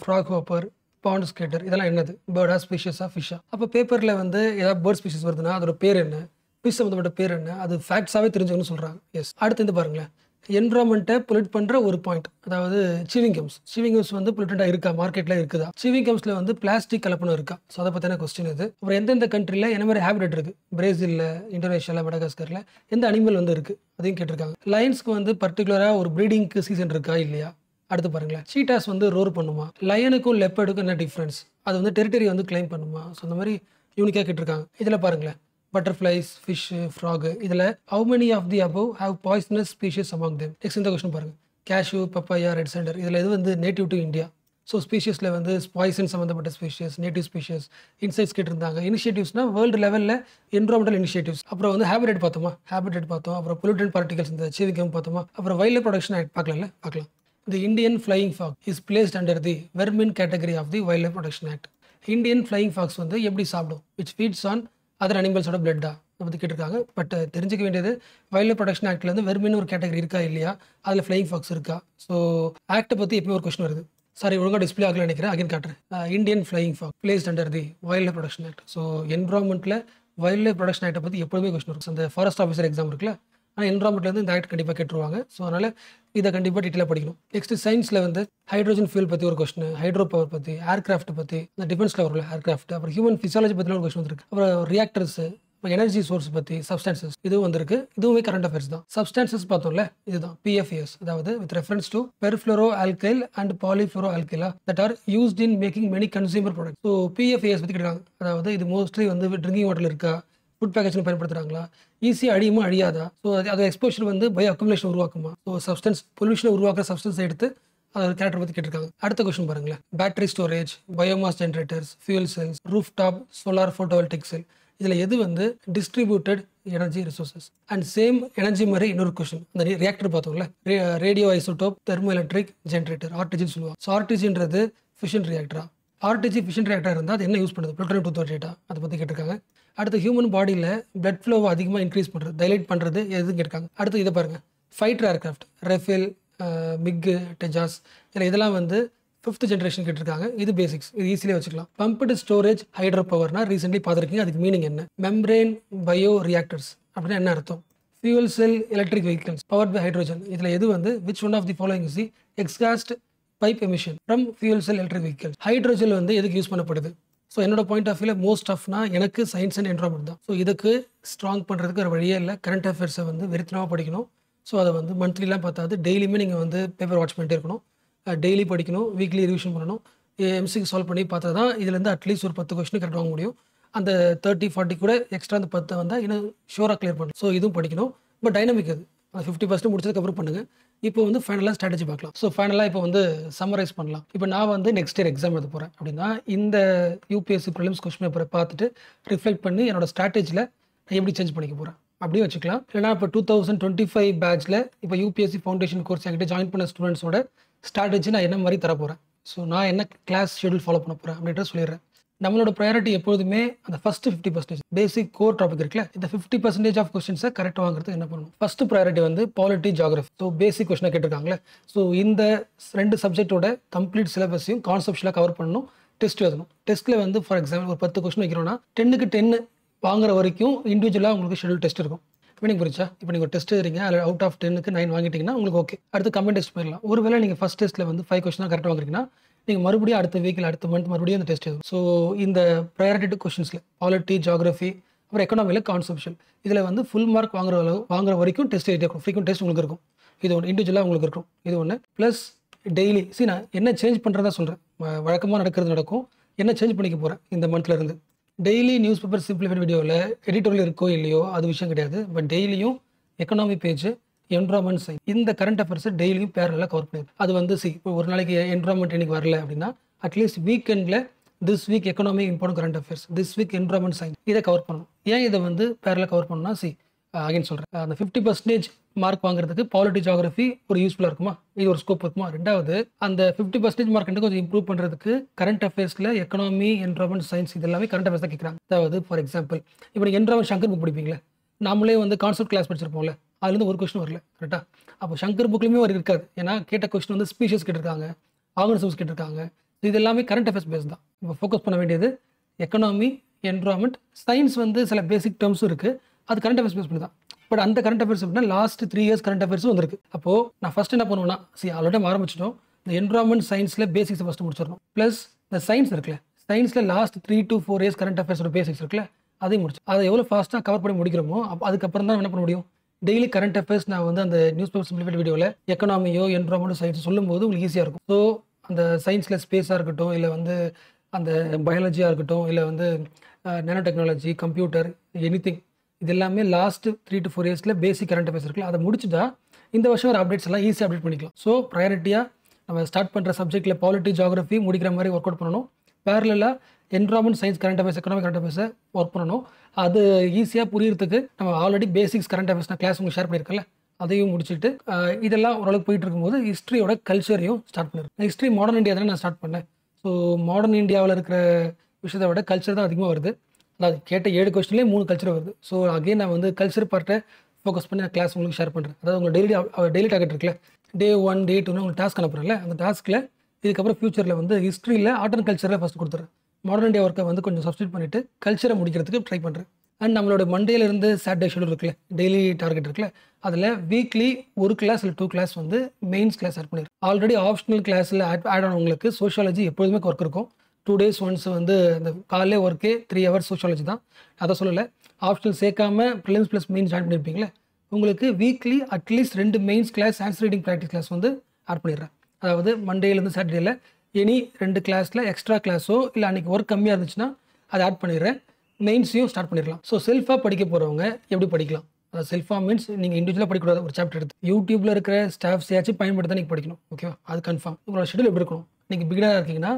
frock hopper, bond scatter, இதெல்லாம் என்னது, பேர்டா, ஸ்பீஷஸா, ஃபிஷ்ஷா. அப்போ பேப்பரில் வந்து ஏதாவது பேர்ட் ஸ்பீஷஸ் வருதுன்னா அதோட பேர் என்ன, ஃபிஷ் சம்மந்தப்பட்ட பேர் என்ன, அது ஃபேக்ட்ஸாகவே தெரிஞ்சுக்கணும்னு சொல்கிறாங்க. எஸ். அடுத்து இந்த பாருங்களேன், என்விரான்மெண்ட்டை பொல்யூட் பண்ணுற ஒரு பாயிண்ட், அதாவது சீவிங் கம்ஸ். சீவிங் கம்ஸ் வந்து பொல்யூட்டண்டாக இருக்கா, மார்க்கெட்டில் இருக்குதா, சீவிங் கம்ஸில் வந்து பிளாஸ்டிக் கலப்பணம் இருக்கா. ஸோ அதை பற்றின கொஸ்டின் இது. அப்புறம் எந்தெந்த கண்ட்ரியில் என்ன மாதிரி ஹேபிட்டட் இருக்குது, பிரேசிலில், இந்தோனேஷியாவில், மடகாஸ்கரில் எந்த அனிமல் வந்து இருக்குது அதையும் கேட்டிருக்காங்க. லைன்ஸ்க்கு வந்து பர்டிகுலராக ஒரு ப்ரீடிங்க்கு சீசன் இருக்கா இல்லையா. அடுத்து பாருங்களேன், சீட்டாஸ் வந்து ரோர் பண்ணுமா, லயனுக்கும் லெப்பர்டுக்கும் என்ன டிஃப்ரென்ஸ், அது வந்து டெரிட்டரி வந்து கிளைம் பண்ணுமா. ஸோ இந்த மாதிரி யூனிக்காக கேட்டிருக்காங்க. இதில் பாருங்களேன், பட்டர்ஃப்ளைஸ், ஃபிஷ், ஃப்ராக், இதில் how many of the above have poisonous species among them. Next இந்த கொஸ்டின் பாருங்கள், கேஷ்யூ, பப்பாயா, ரெட் சாண்டர், இதில் இது வந்து நேட்டிவ் டு இந்தியா. ஸோ ஸ்பீஷஸில் வந்து பாய்சன் சம்மந்தப்பட்ட ஸ்பீஷஸ், நேட்டிவ் ஸ்பீஷஸ், இன்சைட்ஸ் கேட்டிருந்தாங்க. இனிஷியேட்டிவ்ஸ்னா வேர்ல்டு லெவலில் என்விரான்மெண்டல் இனிஷியேட்டிவ்ஸ். அப்புறம் வந்து ஹேபிட்டட் பார்த்தோமா, ஹேபிட்டட் பார்த்தோம். அப்புறம் பொல்யூட்டன்ட் பார்ட்டிகல்ஸ் இந்த சீவிங் கம் பார்த்தோமா. அப்புறம் வைல்ட் லைஃப் ப்ரொடக்ஷன் ஆக்ட் பார்க்கலாம். The Indian flying fox is placed under the vermin category of the Wildlife Protection Act. Indian flying fox வந்து எப்படி சாப்பிடும், which feeds on other animalsோட blood-ஆ அதை பற்றி கேட்டிருக்காங்க. பட் தெரிஞ்சிக்க வேண்டியது, வைல்ட் லைஃப் ப்ரொடக்ஷன் ஆக்ட்லேருந்து வெர்மின் ஒரு கேட்டகரி இருக்கா இல்லையா, அதில் ஃப்ளைங் ஃபாக்ஸ் இருக்கா. ஸோ ஆக்டை பற்றி எப்பயும் ஒரு கொஸ்டின் வருது. சாரி, ஒழுங்காக டிஸ்பிளே ஆகல நினைக்கிறேன், அகைன் காட்டுறேன். Indian flying fox placed under the wildlife protection act. So என்விரான்மெண்ட்டில் வைல்ட் லைஃப் ப்ரொடக்ஷன் ஆக்டை பற்றி எப்போதுமே கொஸ்டின் இருக்கும். அந்த ஃபாரஸ்ட் ஆஃபீஸர் எக்ஸாம் இருக்குல்ல, ஆனால் என்வரான்மெண்ட்லேருந்து இந்த ஆக்ட் கண்டிப்பாக கேட்டுருவாங்க. ஸோ அதனால் இதை கண்டிப்பாக டீட்டெயிலாக படிக்கணும். நெக்ஸ்ட் சயின்ஸில் வந்து ஹைட்ரோஜன் ஃபியூல் பற்றி ஒரு கொஸ்டின், ஹைட்ரோ பவர் பற்றி, ஏர்கிராஃப்ட் பற்றி, இந்த டிஃபென்ஸில் வரல ஏர்கிராஃப்ட், அப்புறம் ஹியூமன் ஃபிசியாலஜி பற்றின ஒரு கொஸ்டின் வந்துருக்கு. அப்புறம் ரியாக்டர்ஸ், எனர்ஜி சோர்ஸ் பற்றி, சப்ஸ்டான்சஸ் இதுவும் வந்திருக்கு. இதுவுமே கரண்ட் அஃபேர்ஸ் தான். சப்ஸ்டான்சஸ் பார்த்தோம்ல, இதுதான் PFAS, அதாவது with reference to perfluoro alkyl and polyfluoro ஆல்கைலா that are used in making many consumer product. So PFAS பற்றி கேட்குறாங்க. அதாவது இது மோஸ்ட்லி வந்து ட்ரிங்கிங் வாட்டரில் இருக்கா, ஃபுட் பேக்கேஜில் பயன்படுத்துகிறாங்களா, ஈஸியாக அழியுமா அழியாதா, ஸோ அது எக்ஸ்போஷர் வந்து பயோ அக்குமுலேஷன் உருவாக்குமா, ஸோ சப்ஸ்டன்ஸ் பொல்யூஷனை உருவாக்குற சப்ஸ்டன்ஸ் எடுத்து அதோட கேரக்டர் பற்றி கேட்டிருக்காங்க. அடுத்த கொஸ்டின் பாருங்களேன். Battery storage, biomass generators, fuel cells, rooftop solar photovoltaic cell, இதில் எது வந்து distributed energy resources. And same energy மாதிரி இன்னொரு கொஸ்டின், அந்த ரியாக்டர் பார்த்தோம்ல, radio isotope thermo electric generator, RTGன்னு சொல்லுவாங்க. ஸோ RTGன்றது ஃபிஷன் ரியாக்டரா, RTG ஃபிஷன் ரியாக்டர் இருந்தால் அது என்ன யூஸ் பண்ணுது, புளூட்டோனியம் 238 அதை பற்றி கேட்டிருக்காங்க. அடுத்து ஹியூமன் பாடியில் பிளட் ஃப்ளோவை அதிகமாக இன்க்ரீஸ் பண்ணுறது, டைலைட் பண்ணுறது எதுன்னு கேட்டிருக்காங்க. அடுத்து இதை பாருங்கள், ஃபைட்டர் ஏர்கிராஃப்ட், ரெஃபேல், மிக்கு, டெஜாஸ், இல்லை இதெல்லாம் வந்து 5th ஜென்ரேஷன் கேட்டிருக்காங்க. இது பேசிக்ஸ், இது ஈஸியாக வச்சுக்கலாம். பம்ப்டு ஸ்டோரேஜ் ஹைட்ரோ பவர்னா ரீசென்ட்லி பார்த்துருக்கீங்க, அதுக்கு மீனிங் என்ன, மெம்ப்ரேன் பயோ ரியாக்டர்ஸ் அப்படின்னா என்ன அர்த்தம், fuel cell electric vehicles powered by hydrogen, இதில் எது வந்து which one of the following is the exhaust pipe emission from fuel cell electric vehicles. Hydrogen வந்து எதுக்கு யூஸ் பண்ணப்படுது. ஸோ என்னோட பாயிண்ட் ஆஃப் வியூவில் மோஸ்ட் ஆஃப்னா எனக்கு சயின்ஸ் அண்ட் என்வரான்மெண்ட் தான். ஸோ இதுக்கு ஸ்ட்ராங் பண்ணுறதுக்கு ஒரு வழியே இல்லை. கரண்ட் அஃபேர்ஸை வந்து வெறித்தனமாக படிக்கணும். ஸோ அதை வந்து மந்த்லிலாம் பார்த்தாது டெய்லியுமே நீங்கள் வந்து பேப்பர் வாட்ச் பண்ணிட்டே இருக்கணும். டெய்லி படிக்கணும், வீக்லி ரிவிஷன் பண்ணணும், MCQ சால்வ் பண்ணி பார்த்தா தான் இதுலேருந்து அட்லீஸ்ட் ஒரு 10 கொஸ்டின் கரெக்ட் வாங்க முடியும். அந்த 30-40 கூட எக்ஸ்ட்ரா அந்த 10 வந்தால் இன்னும் ஷூராக கிளியர் பண்ணணும். ஸோ இதுவும் படிக்கணும். பட் டைனமிக் அது 50% முடிச்சதுக்கப்புறம் பண்ணுங்கள். இப்போ வந்து ஃபைனலாக ஸ்ட்ராட்டஜி பார்க்கலாம். ஸோ ஃபைனலாக இப்போ வந்து சம்மரைஸ் பண்ணலாம். இப்போ நான் வந்து நெக்ஸ்ட் இயர் எக்ஸாம் எழுத போகிறேன் அப்படின்னா இந்த UPSC ப்ரிலிம்ஸ் கொஸ்டின் பேப்பரை பார்த்துட்டு ரிஃப்ளெக்ட் பண்ணி என்னோட ஸ்ட்ராட்டஜியில் நான் எப்படி சேஞ்ச் பண்ணிக்க போகிறேன் அப்படியே வச்சுக்கலாம். இல்லைனா இப்போ 2025 பேட்ச்சில் இப்போ UPSC ஃபவுண்டேஷன் கோர்ஸ் என்கிட்ட ஜாயின் பண்ண ஸ்டூடெண்ட்ஸோட ஸ்ட்ராட்டஜி நான் என்ன மாதிரி தர போகிறேன், ஸோ நான் என்ன கிளாஸ் ஷெடியூல் ஃபாலோ பண்ண போகிறேன் அப்படின்றத சொல்லிடுறேன். நம்மளோட ப்ரையாரிட்டி எப்போதுமே அந்த ஃபர்ஸ்ட் 50% பேசிக் கோர் டாபிக் இருக்குல்ல, இந்த 50% ஆஃப் கொஸ்டின்ஸை கரெக்டாக வாங்குறதுக்கு என்ன பண்ணணும். ஃபர்ஸ்ட் ப்ரையாரிட்டி வந்து பாலிட்டி, ஜியாகிரஃபி. ஸோ பேசிக் கொஸ்டினை கேட்டிருக்காங்களே, ஸோ இந்த 2 சப்ஜெக்டோட கம்ப்ளீட் சிலபஸையும் கான்செப்ட்ஸ்லாம் கவர் பண்ணணும். டெஸ்ட் எழுதணும். டெஸ்ட்டில் வந்து ஃபார் எக்ஸாம்பிள் ஒரு 10 கொஸ்டின் வைக்கிறோன்னா 10க்கு 10 வாங்குற வரைக்கும் இண்டிவிஜுவலாக உங்களுக்கு ஷெடியூல் டெஸ்ட் இருக்கும். இப்போ நீங்கள் புரிச்சா, இப்போ நீங்கள் ஒரு டெஸ்ட் எழுதுறீங்க, அதில் அவுட் ஆஃப் 10க்கு 9 வாங்கிட்டீங்கன்னா உங்களுக்கு ஓகே. அடுத்து கம்பைன் டெஸ்ட் போயிடலாம். ஒருவேளை நீங்கள் ஃபஸ்ட் டெஸ்ட்டில் வந்து 5 கொஸ்டின் கரெக்டாக வாங்குறீங்கன்னா நீங்கள் மறுபடியும் அடுத்த வீக்கில் அடுத்த மந்த் மறுபடியும் அந்த டெஸ்ட் எழுதும். ஸோ இந்த ப்ரையாரிட்டி கொஸ்டின்ஸில் பாலிட்டி, ஜியாகிரஃபி, அப்புறம் எக்கனாமியில் கான்செப்ஷுவல், இதில் வந்து ஃபுல் மார்க் வாங்குற வரைக்கும் டெஸ்ட் எழுதி இருக்கும். ஃப்ரீக்வெண்ட் டெஸ்ட் உங்களுக்கு இருக்கும். இது ஒன்று இண்டிவிஜுவலாக உங்களுக்கு இருக்கும். இது ஒன்று ப்ளஸ் டெய்லி நான் என்ன சேஞ்ச் பண்ணுறதா சொல்கிறேன். வழக்கமாக நடக்கிறது நடக்கும், என்ன சேஞ்ச் பண்ணிக்க போகிறேன் இந்த மந்த்லேருந்து. டெய்லி நியூஸ் பேப்பர் சிம்பிளிஃபைட் வீடியோவில் எடிட்டோரியல் இருக்கோ இல்லையோ அது விஷயம் கிடையாது. பட் டெய்லியும் எக்கனாமி பேஜ், என்வரான்மெண்ட் சயின்ஸ், இந்த கரண்ட் அஃபேர்ஸை டெய்லியும் பேரலாக கவர் பண்ணிடுது. அது வந்து இப்போ ஒரு நாளைக்கு என்வரான்மெண்ட் இன்னைக்கு வரல அப்படின்னா அட்லீஸ்ட் வீக்கெண்டில் this week economy important current affairs, this week environment science, இதை கவர் பண்ணணும். ஏன் இதை வந்து பேரலாக கவர் பண்ணணும்னா அகைன் சொல்கிறேன், அந்த 50% மார்க் வாங்குறதுக்கு பாலிட்டி, ஜியாகிரஃபி ஒரு யூஸ்ஃபுல்லாக இருக்குமா, இது ஒரு ஸ்கோப் இருக்குமா. ரெண்டாவது அந்த 50% மார்க் கொஞ்சம் இம்ப்ரூவ் பண்ணுறதுக்கு கரண்ட் அஃபேர்ஸில் எக்கனாமி, என்வரான்மெண்ட் சயின்ஸ் இது எல்லாமே கரண்ட் அஃபேர்ஸ் தான் கேட்குறாங்க. அதாவது ஃபார் எக்ஸாம்பிள் இப்போ நீங்கள் என்வரான்மெண்ட் சங்கர் புக் படிப்பீங்களே, நாமளே வந்து கான்செப்ட் கிளாஸ் படிச்சிருப்போம்ல, அதுலேருந்து ஒரு கொஸ்டின் வரல கரெக்டாக. அப்போ சங்கர் புக்லையுமே ஒரு இருக்காது. ஏன்னா கேட்ட கொஸ்டின் வந்து ஸ்பீஷஸ் கேட்டிருக்காங்க, ஆர்கனிசம்ஸ் கேட்டிருக்காங்க. இது எல்லாமே கரண்ட் அஃபேர்ஸ் பேஸ் தான். இப்போ ஃபோக்கஸ் பண்ண வேண்டியது எக்கனாமி, என்வரான்மெண்ட் சயின்ஸ். வந்து சில பேசிக் டேர்ம்ஸும் இருக்குது, அது கரண்ட் அஃபேர்ஸ் பேஸ் பண்ணி தான். பட் அந்த கரண்ட் அஃபேர்ஸ் அப்படின்னா லாஸ்ட் 3 இயர்ஸ் கரண்ட் அஃபேர்ஸும் வந்திருக்கு. அப்போது நான் ஃபஸ்ட் என்ன பண்ணுவேன்னா, ஆல்ரெடி ஆரம்பிச்சிட்டோம், இந்த என்வரான்மெண்ட் சயின்ஸில் பேசிக்ஸ் ஃபஸ்ட்டு முடிச்சிடணும். ப்ளஸ் இந்த சயின்ஸ் இருக்குல்ல, சயின்ஸில் லாஸ்ட் 3 to 4 இயர்ஸ் கரண்ட் அஃபேர்ஸோட பேசிக்ஸ் இருக்குல்ல, அதையும் முடிச்சு அதை எவ்வளோ ஃபாஸ்ட்டாக கவர் பண்ணி முடிக்கிறோமோ அதுக்கப்புறம் தான் என்ன பண்ண முடியும். டெய்லி கரண்ட் அஃபேர்ஸ் நான் வந்து அந்த நியூஸ் பேப்பர் சிம்பிளிஃபைட் வீடியோவில் எக்கனாமியோ என்வரான்மெண்ட் சயின்ஸ் சொல்லும்போது உங்களுக்கு ஈஸியாக இருக்கும். ஸோ அந்த சயின்ஸில் ஸ்பேஸாக இருக்கட்டும், இல்லை வந்து அந்த பயாலஜியாக இருக்கட்டும், இல்லை வந்து நேனோ டெக்னாலஜி, கம்ப்யூட்டர், எனிதிங், இது எல்லாமே லாஸ்ட் 3 to 4 இயர்ஸில் பேசிக் கரண்ட் அஃபேர்ஸ் இருக்குல்ல, அதை முடிச்சுட்டா இந்த வருஷம் ஒரு அப்டேட்ஸ் எல்லாம் ஈஸியாக அப்டேட் பண்ணிக்கலாம். ஸோ ப்ரையாரிட்டியாக நம்ம ஸ்டார்ட் பண்ணுற சப்ஜெக்ட்டில் பாலிட்டி, ஜியாகிரஃபி முடிக்கிற மாதிரி ஒர்க் அவுட் பண்ணணும். பேரலாக environment science current affairs, economic current அஃபேர்ஸை ஒர்க் பண்ணணும். அது ஈஸியாக புரியறதுக்கு நம்ம ஆல்ரெடி பேசிக்ஸ் கரண்ட் அஃபேர்ஸ் நான் கிளாஸ் உங்களுக்கு ஷேர் பண்ணியிருக்கேன்ல, அதையும் முடிச்சுட்டு இதெல்லாம் ஓரளவுக்கு போயிட்டு இருக்கும்போது ஹிஸ்ட்ரியோட கல்ச்சரையும் ஸ்டார்ட் பண்ணிருக்கேன். ஹிஸ்ட்ரி மாடர்ன் இந்தியா தானே நான் ஸ்டார்ட் பண்ணேன். ஸோ மாடர்ன் இந்தியாவில் இருக்கிற விஷயத்தை விட கல்ச்சர் தான் அதிகமாக வருது. அதாவது கேட்ட 7 கொஸ்டின்லேயே 3 கல்ச்சர் வருது. ஸோ அகைன் நான் வந்து கல்ச்சர் பார்ட்டை ஃபோக்கஸ் பண்ணி நான் கிளாஸ் உங்களுக்கு ஷேர் பண்ணுறேன். அதாவது உங்கள் டெய்லி டார்கெட் இருக்குல்ல, Day 1, Day 2 உங்களுக்கு டாஸ்க் அனுப்புகிறேன்ல, அந்த டாஸ்க்கில் இதுக்கப்புறம் ஃபியூச்சரில் வந்து ஹிஸ்ட்ரியில் ஆர்ட் அண்ட் கல்ச்சரில் ஃபஸ்ட் கொடுத்துறேன். மாடர்ன் இந்தியா ஒர்க்கை வந்து கொஞ்சம் சப்ஸ்டியூட் பண்ணிவிட்டு கல்ச்சரை முடிக்கிறதுக்கு ட்ரை பண்ணுறேன். அண்ட் நம்மளோட மண்டேலேருந்து சாட்டர்டே ஷெடியூல் இருக்குல்ல, டெய்லி டார்கெட் இருக்குல்ல, அதில் வீக்லி ஒரு கிளாஸ் இல்லை 2 கிளாஸ் வந்து மெயின்ஸ் கிளாஸ் ஆட் பண்ணிடுறேன். ஆல்ரெடி ஆப்ஷனல் கிளாஸில் ஆட் ஆனவங்களுக்கு சோஷியாலஜி எப்பொழுதுமே ஒர்க் இருக்கும். 2 days ஒன்ஸ் வந்து அந்த காலையிலே ஒர்க்கே 3 hours சோஷியாலஜி தான். அதை சொல்லலை. ஆப்ஷனல் சேர்க்காம ப்ரிலிம்ஸ் ப்ளஸ் மெயின்ஸ் ஜாயின் பண்ணியிருப்பீங்களே, உங்களுக்கு weekly at least 2 mains class answer writing practice class வந்து ஆட் பண்ணிடுறேன். அதாவது மண்டேலேருந்து சாட்டர்டேல எனி 2 கிளாஸில் எக்ஸ்ட்ரா கிளாஸோ இல்லை அன்றைக்கி ஒர்க் கம்மியாக இருந்துச்சுன்னா அதை ஆட் பண்ணிடுறேன். மெயின்ஸையும் ஸ்டார்ட் பண்ணிடலாம். ஸோ செல்ஃபாக படிக்க போகிறவங்க எப்படி படிக்கலாம்? அதாவது செல்ஃபாக மீன்ஸ் நீங்கள் இண்டிவிஜுவலாக படிக்கக்கூடாது. ஒரு சாப்டர் எடுத்து யூடியூப்பில் இருக்கிற ஸ்டாஃப்ஸையாச்சும் பயன்படுத்தி தான் நீங்கள் படிக்கணும். ஓகேவா? அது கன்ஃபார்ம். உங்களோட ஷெடியூல் எப்படி இருக்கணும்? நீங்கள் பிகினராக இருக்கீங்கன்னா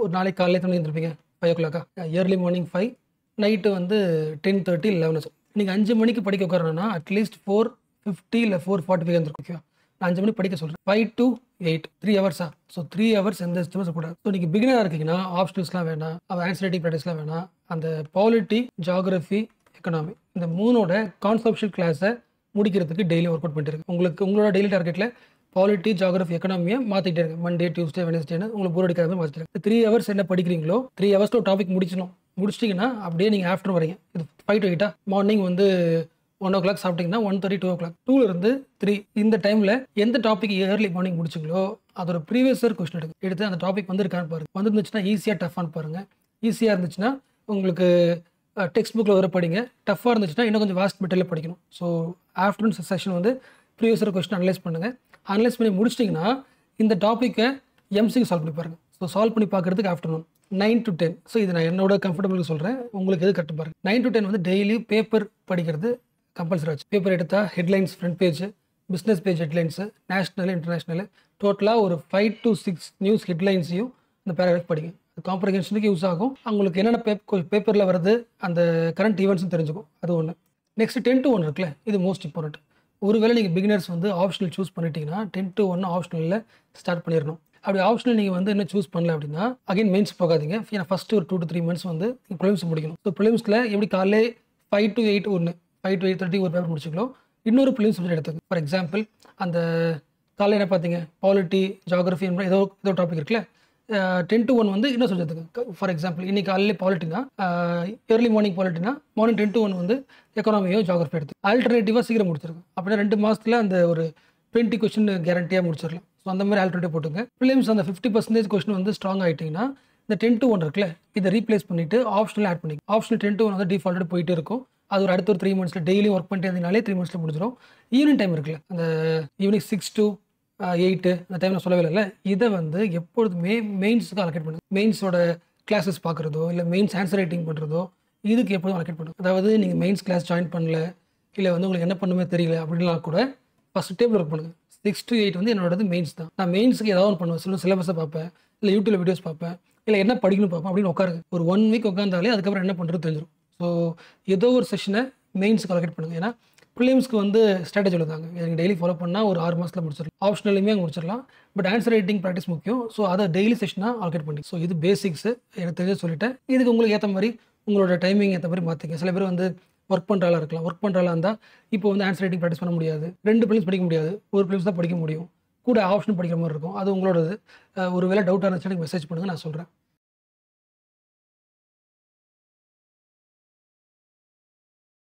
ஒரு நாளைக்கு காலையில் எத்தனை எழுந்திருப்பீங்க? 5 o'clock. ஏர்லி மார்னிங் 5, நைட்டு வந்து 10:30, 11. நீங்கள் 5 மணிக்கு படிக்க உட்காரணும்னா அட்லீஸ்ட் 4:50 இல்லை 4:45 இருந்திருக்கும். ஓகேவா? நான் 5 மணிக்கு படிக்க சொல்கிறேன். 5 to 8 3 hours. ஸோ 3 hours எந்த சிஸ்டமும் சொல்லக்கூடாது. ஸோ நீங்கள் பிகினராக இருக்கீங்கன்னா ஆப்ஷனல்ஸ்லாம் வேணாம், ஆன்சர் ரைட்டிங் ப்ராக்டிஸ்லாம் வேணாம். அந்த பாலிட்டி, ஜியாகிரஃபி, எக்கனாமி இந்த 3ஓட கான்செப்ஷுவல் கிளாஸை முடிக்கிறதுக்கு டெய்லி ஒர்க் அவுட் பண்ணிட்டு இருக்கு. உங்களோட டெய்லி டார்கெட்டில் பாலிட்டி, ஜியாகிரஃபி, எக்கனாமியை மாற்றிட்டே இருக்கு. மண்டே, டியூஸ்டே, வெனஸ்டேன்னு உங்களுக்கு போர் அடிக்காத மாற்றிட்டு 3 hours என்ன படிக்கிறீங்களோ 3 hours ஒரு டாபிக் முடிச்சிட்டிங்கன்னா அப்படியே நீங்கள் ஆஃப்டர் வரீங்க. இது 5 to 8 மார்னிங் வந்து 1 o'clock சாப்பிட்டீங்கன்னா 1:30, 2 o'clock, 2லேருந்து 3 இந்த டைமில் எந்த டாபிக் ஏர்லி மார்னிங் முடிச்சிங்களோ அதோட ப்ரீவியஸ் இயர் கொஸ்டின் எடுத்து அந்த டாபிக் வந்துருக்கான்னு பாருங்கள். வந்துருந்துச்சுன்னா ஈஸியாக டஃப்பான்னு பாருங்கள். ஈஸியாக இருந்துச்சுன்னா உங்களுக்கு டெக்ஸ்ட் புக்கில் வர படிங்க. டஃப்பாக இருந்துச்சுன்னா இன்னும் கொஞ்சம் வாஸ்ட் மெட்டீரியல் படிக்கணும். ஸோ ஆஃப்டர்நூன் செஷன் வந்து ப்ரீவியஸ் இயர் கொஸ்டின் அனலைஸ் பண்ணுங்கள். அனலைஸ் பண்ணி முடிச்சிட்டிங்கன்னா இந்த டாப்பிக்கை எம்சிக்கு சால்வ் பண்ணி பாருங்கள். ஸோ சால்வ் பண்ணி பார்க்குறதுக்கு ஆஃப்டர்நூன் 9 to 10. ஸோ இது நான் என்னோட கம்ஃபர்டபுளுக்கு சொல்கிறேன். உங்களுக்கு எது கரெக்ட் பாருங்கள். 9 to 10 வந்து டெய்லி பேப்பர் படிக்கிறது கம்பல்சரி ஆச்சு. பேப்பர் எடுத்தால் headlines, front page, business page headlines, national, international, டோட்டலாக ஒரு 5 to 6 நியூஸ் ஹெட்லைன்ஸையும் இந்த பேராகிராஃப் படிங்க. அது காம்ப்ரிஹென்ஷனுக்கு யூஸ் ஆகும். உங்களுக்கு என்னென்ன பேப்பரில் வருது அந்த கரண்ட் ஈவெண்ட்ஸும் தெரிஞ்சுக்கும். அது ஒன்று. நெக்ஸ்ட் 10 to 1 இருக்குல்ல, இது மோஸ்ட் இம்பார்ட்டன்ட். ஒருவேளை நீங்கள் பிகினர்ஸ் வந்து ஆப்ஷனல் சூஸ் பண்ணிட்டீங்கன்னா 10 to 1 ஆப்ஷனலில் ஸ்டார்ட் பண்ணிடணும். அப்படி ஆப்ஷனல் நீங்கள் வந்து என்ன சூஸ் பண்ணல அப்படின்னா அகைன் மெயின்ஸ் போகாதீங்க. ஏன்னா ஃபஸ்ட்டு ஒரு 2 to 3 months வந்து ப்ரிலிம்ஸ் முடிக்கணும். ஸோ ப்ரிலிம்ஸில் எப்படி காலையில் 5 to 8 ஒன்று, 5 to 8:30 ஒரு பேப்பர் முடிச்சுக்கலாம். இன்னொரு ப்ரிலிம்ஸ் சப்ஜெக்ட் எடுத்துங்க. ஃபார் எக்ஸாம்பிள் அந்த காலையில் என்ன பார்த்தீங்க, பாலிட்டி, ஜியாகிரஃபி ஏதோ டாபிக் இருக்குல்ல, 10 to 1 வந்து இன்னும் சப்ஜெக்ட்டுக்கு. ஃபார் எக்ஸாம்பிள் இன்னைக்கு காலையில் பாலிட்டினா ஏர்லி மார்னிங் பாலிட்டினா மார்னிங் 10 to 1 வந்து எக்கனாமியோ ஜியாகிரஃபி எடுத்து ஆல்டர்னேட்டிவாக சீக்கிரம் முடிச்சிருக்கும். அப்படின்னா 2 மாதத்தில் அந்த ஒரு 20 கொஸ்டின் கேரண்டியாக முடிச்சிடலாம். ஸோ அந்த மாதிரி ஆல்டர்னேட்டிவ் போட்டுங்க. ப்ரிலிம்ஸ் அந்த 50% கொஸ்டின் வந்து ஸ்ட்ராங் ஆகிட்டிங்கன்னா இந்த 10 to 1 இருக்குல்ல, இதை ரீப்ளேஸ் பண்ணிவிட்டு ஆப்ஷனல் ஆட் பண்ணி ஆப்ஷனல் 10 to 1 வந்து டிஃபால்ட்டாக போயிட்டு இருக்கும். அது ஒரு அடுத்த ஒரு 3 months டெய்லி ஒர்க் பண்ணிட்டு இருந்தீங்கனாலே 3 months முடிஞ்சிடும். ஈவினிங் டைம் இருக்குல்ல, அந்த ஈவினிங் 6 to 8 அந்த டைம் நான் சொல்லவே இல்லை. இதை வந்து எப்பொழுதுமே மெயின்ஸுக்கு அலோகேட் பண்ணுங்க. மெயின்ஸோட கிளாஸஸ் பார்க்குறதோ இல்லை மெயின்ஸ் ஆன்சர் ரைட்டிங் பண்ணுறதோ இதுக்கு எப்போதும் அலோகேட் பண்ணுங்க. அதாவது நீங்கள் மெயின்ஸ் கிளாஸ் ஜாயின் பண்ணல, இல்லை வந்து உங்களுக்கு என்ன பண்ணுமே தெரியல அப்படின்னா கூட ஃபஸ்ட் டேபிள் ஒர்க் பண்ணுங்கள். 6 to 8 வந்து என்னோடது மெயின்ஸ் தான். நான் மெயின்ஸுக்கு ஏதாவது ஒன்று பண்ணுவேன். சிலபஸை பார்ப்பேன், இல்லை யூடியூப்ல வீடியோஸ் பார்ப்பேன், இல்லை என்ன படிக்கணும் பார்ப்பேன். அப்படின்னு உட்காருங்க. ஒரு 1 week உட்காந்தாலே அதுக்கப்புறம் என்ன பண்ணுறது தெரிஞ்சிடும். ஸோ ஏதோ ஒரு செஷனை மெயின்ஸுக்கு அலோகேட் பண்ணுங்கள். ஏன்னா ப்ரிலிம்ஸ்க்கு வந்து ஸ்ட்ராட்டஜி எழுதாங்க. எனக்கு டெய்லி ஃபாலோ பண்ணால் ஒரு 6 மாதத்தில் முடிச்சிடலாம். ஆப்ஷனலுமே முடிச்சிடலாம். பட் ஆன்சர் ரைட்டிங் ப்ராக்டிஸ் முக்கியம். ஸோ அதை டெய்லி செஷனாக அலோகேட் பண்ணி. ஸோ இது பேசிக்ஸு எனக்கு தெரிஞ்சு சொல்லிட்டேன். இதுக்கு உங்களுக்கு ஏற்ற மாதிரி உங்களோட டைமிங் ஏற்ற மாதிரி மாற்றிங்க. சில பேர் வந்து ஒர்க் பண்ணுறாளா இருக்கலாம். ஒர்க் பண்ணுறாளா இருந்தால் இப்போ வந்து ஆன்சர் ரைட்டிங் ப்ராக்டிஸ் பண்ண முடியாது. 2 ப்ரிலிம்ஸ் படிக்க முடியாது. ஒரு ப்ரிலிம்ஸ் தான் படிக்க முடியும். கூட ஆப்ஷன் படிக்கிற மாதிரி இருக்கும். அது உங்களோடது. ஒரு வேளை டவுட்டாக இருந்துச்சுன்னா மெசேஜ் பண்ணுங்கள், நான் சொல்கிறேன்.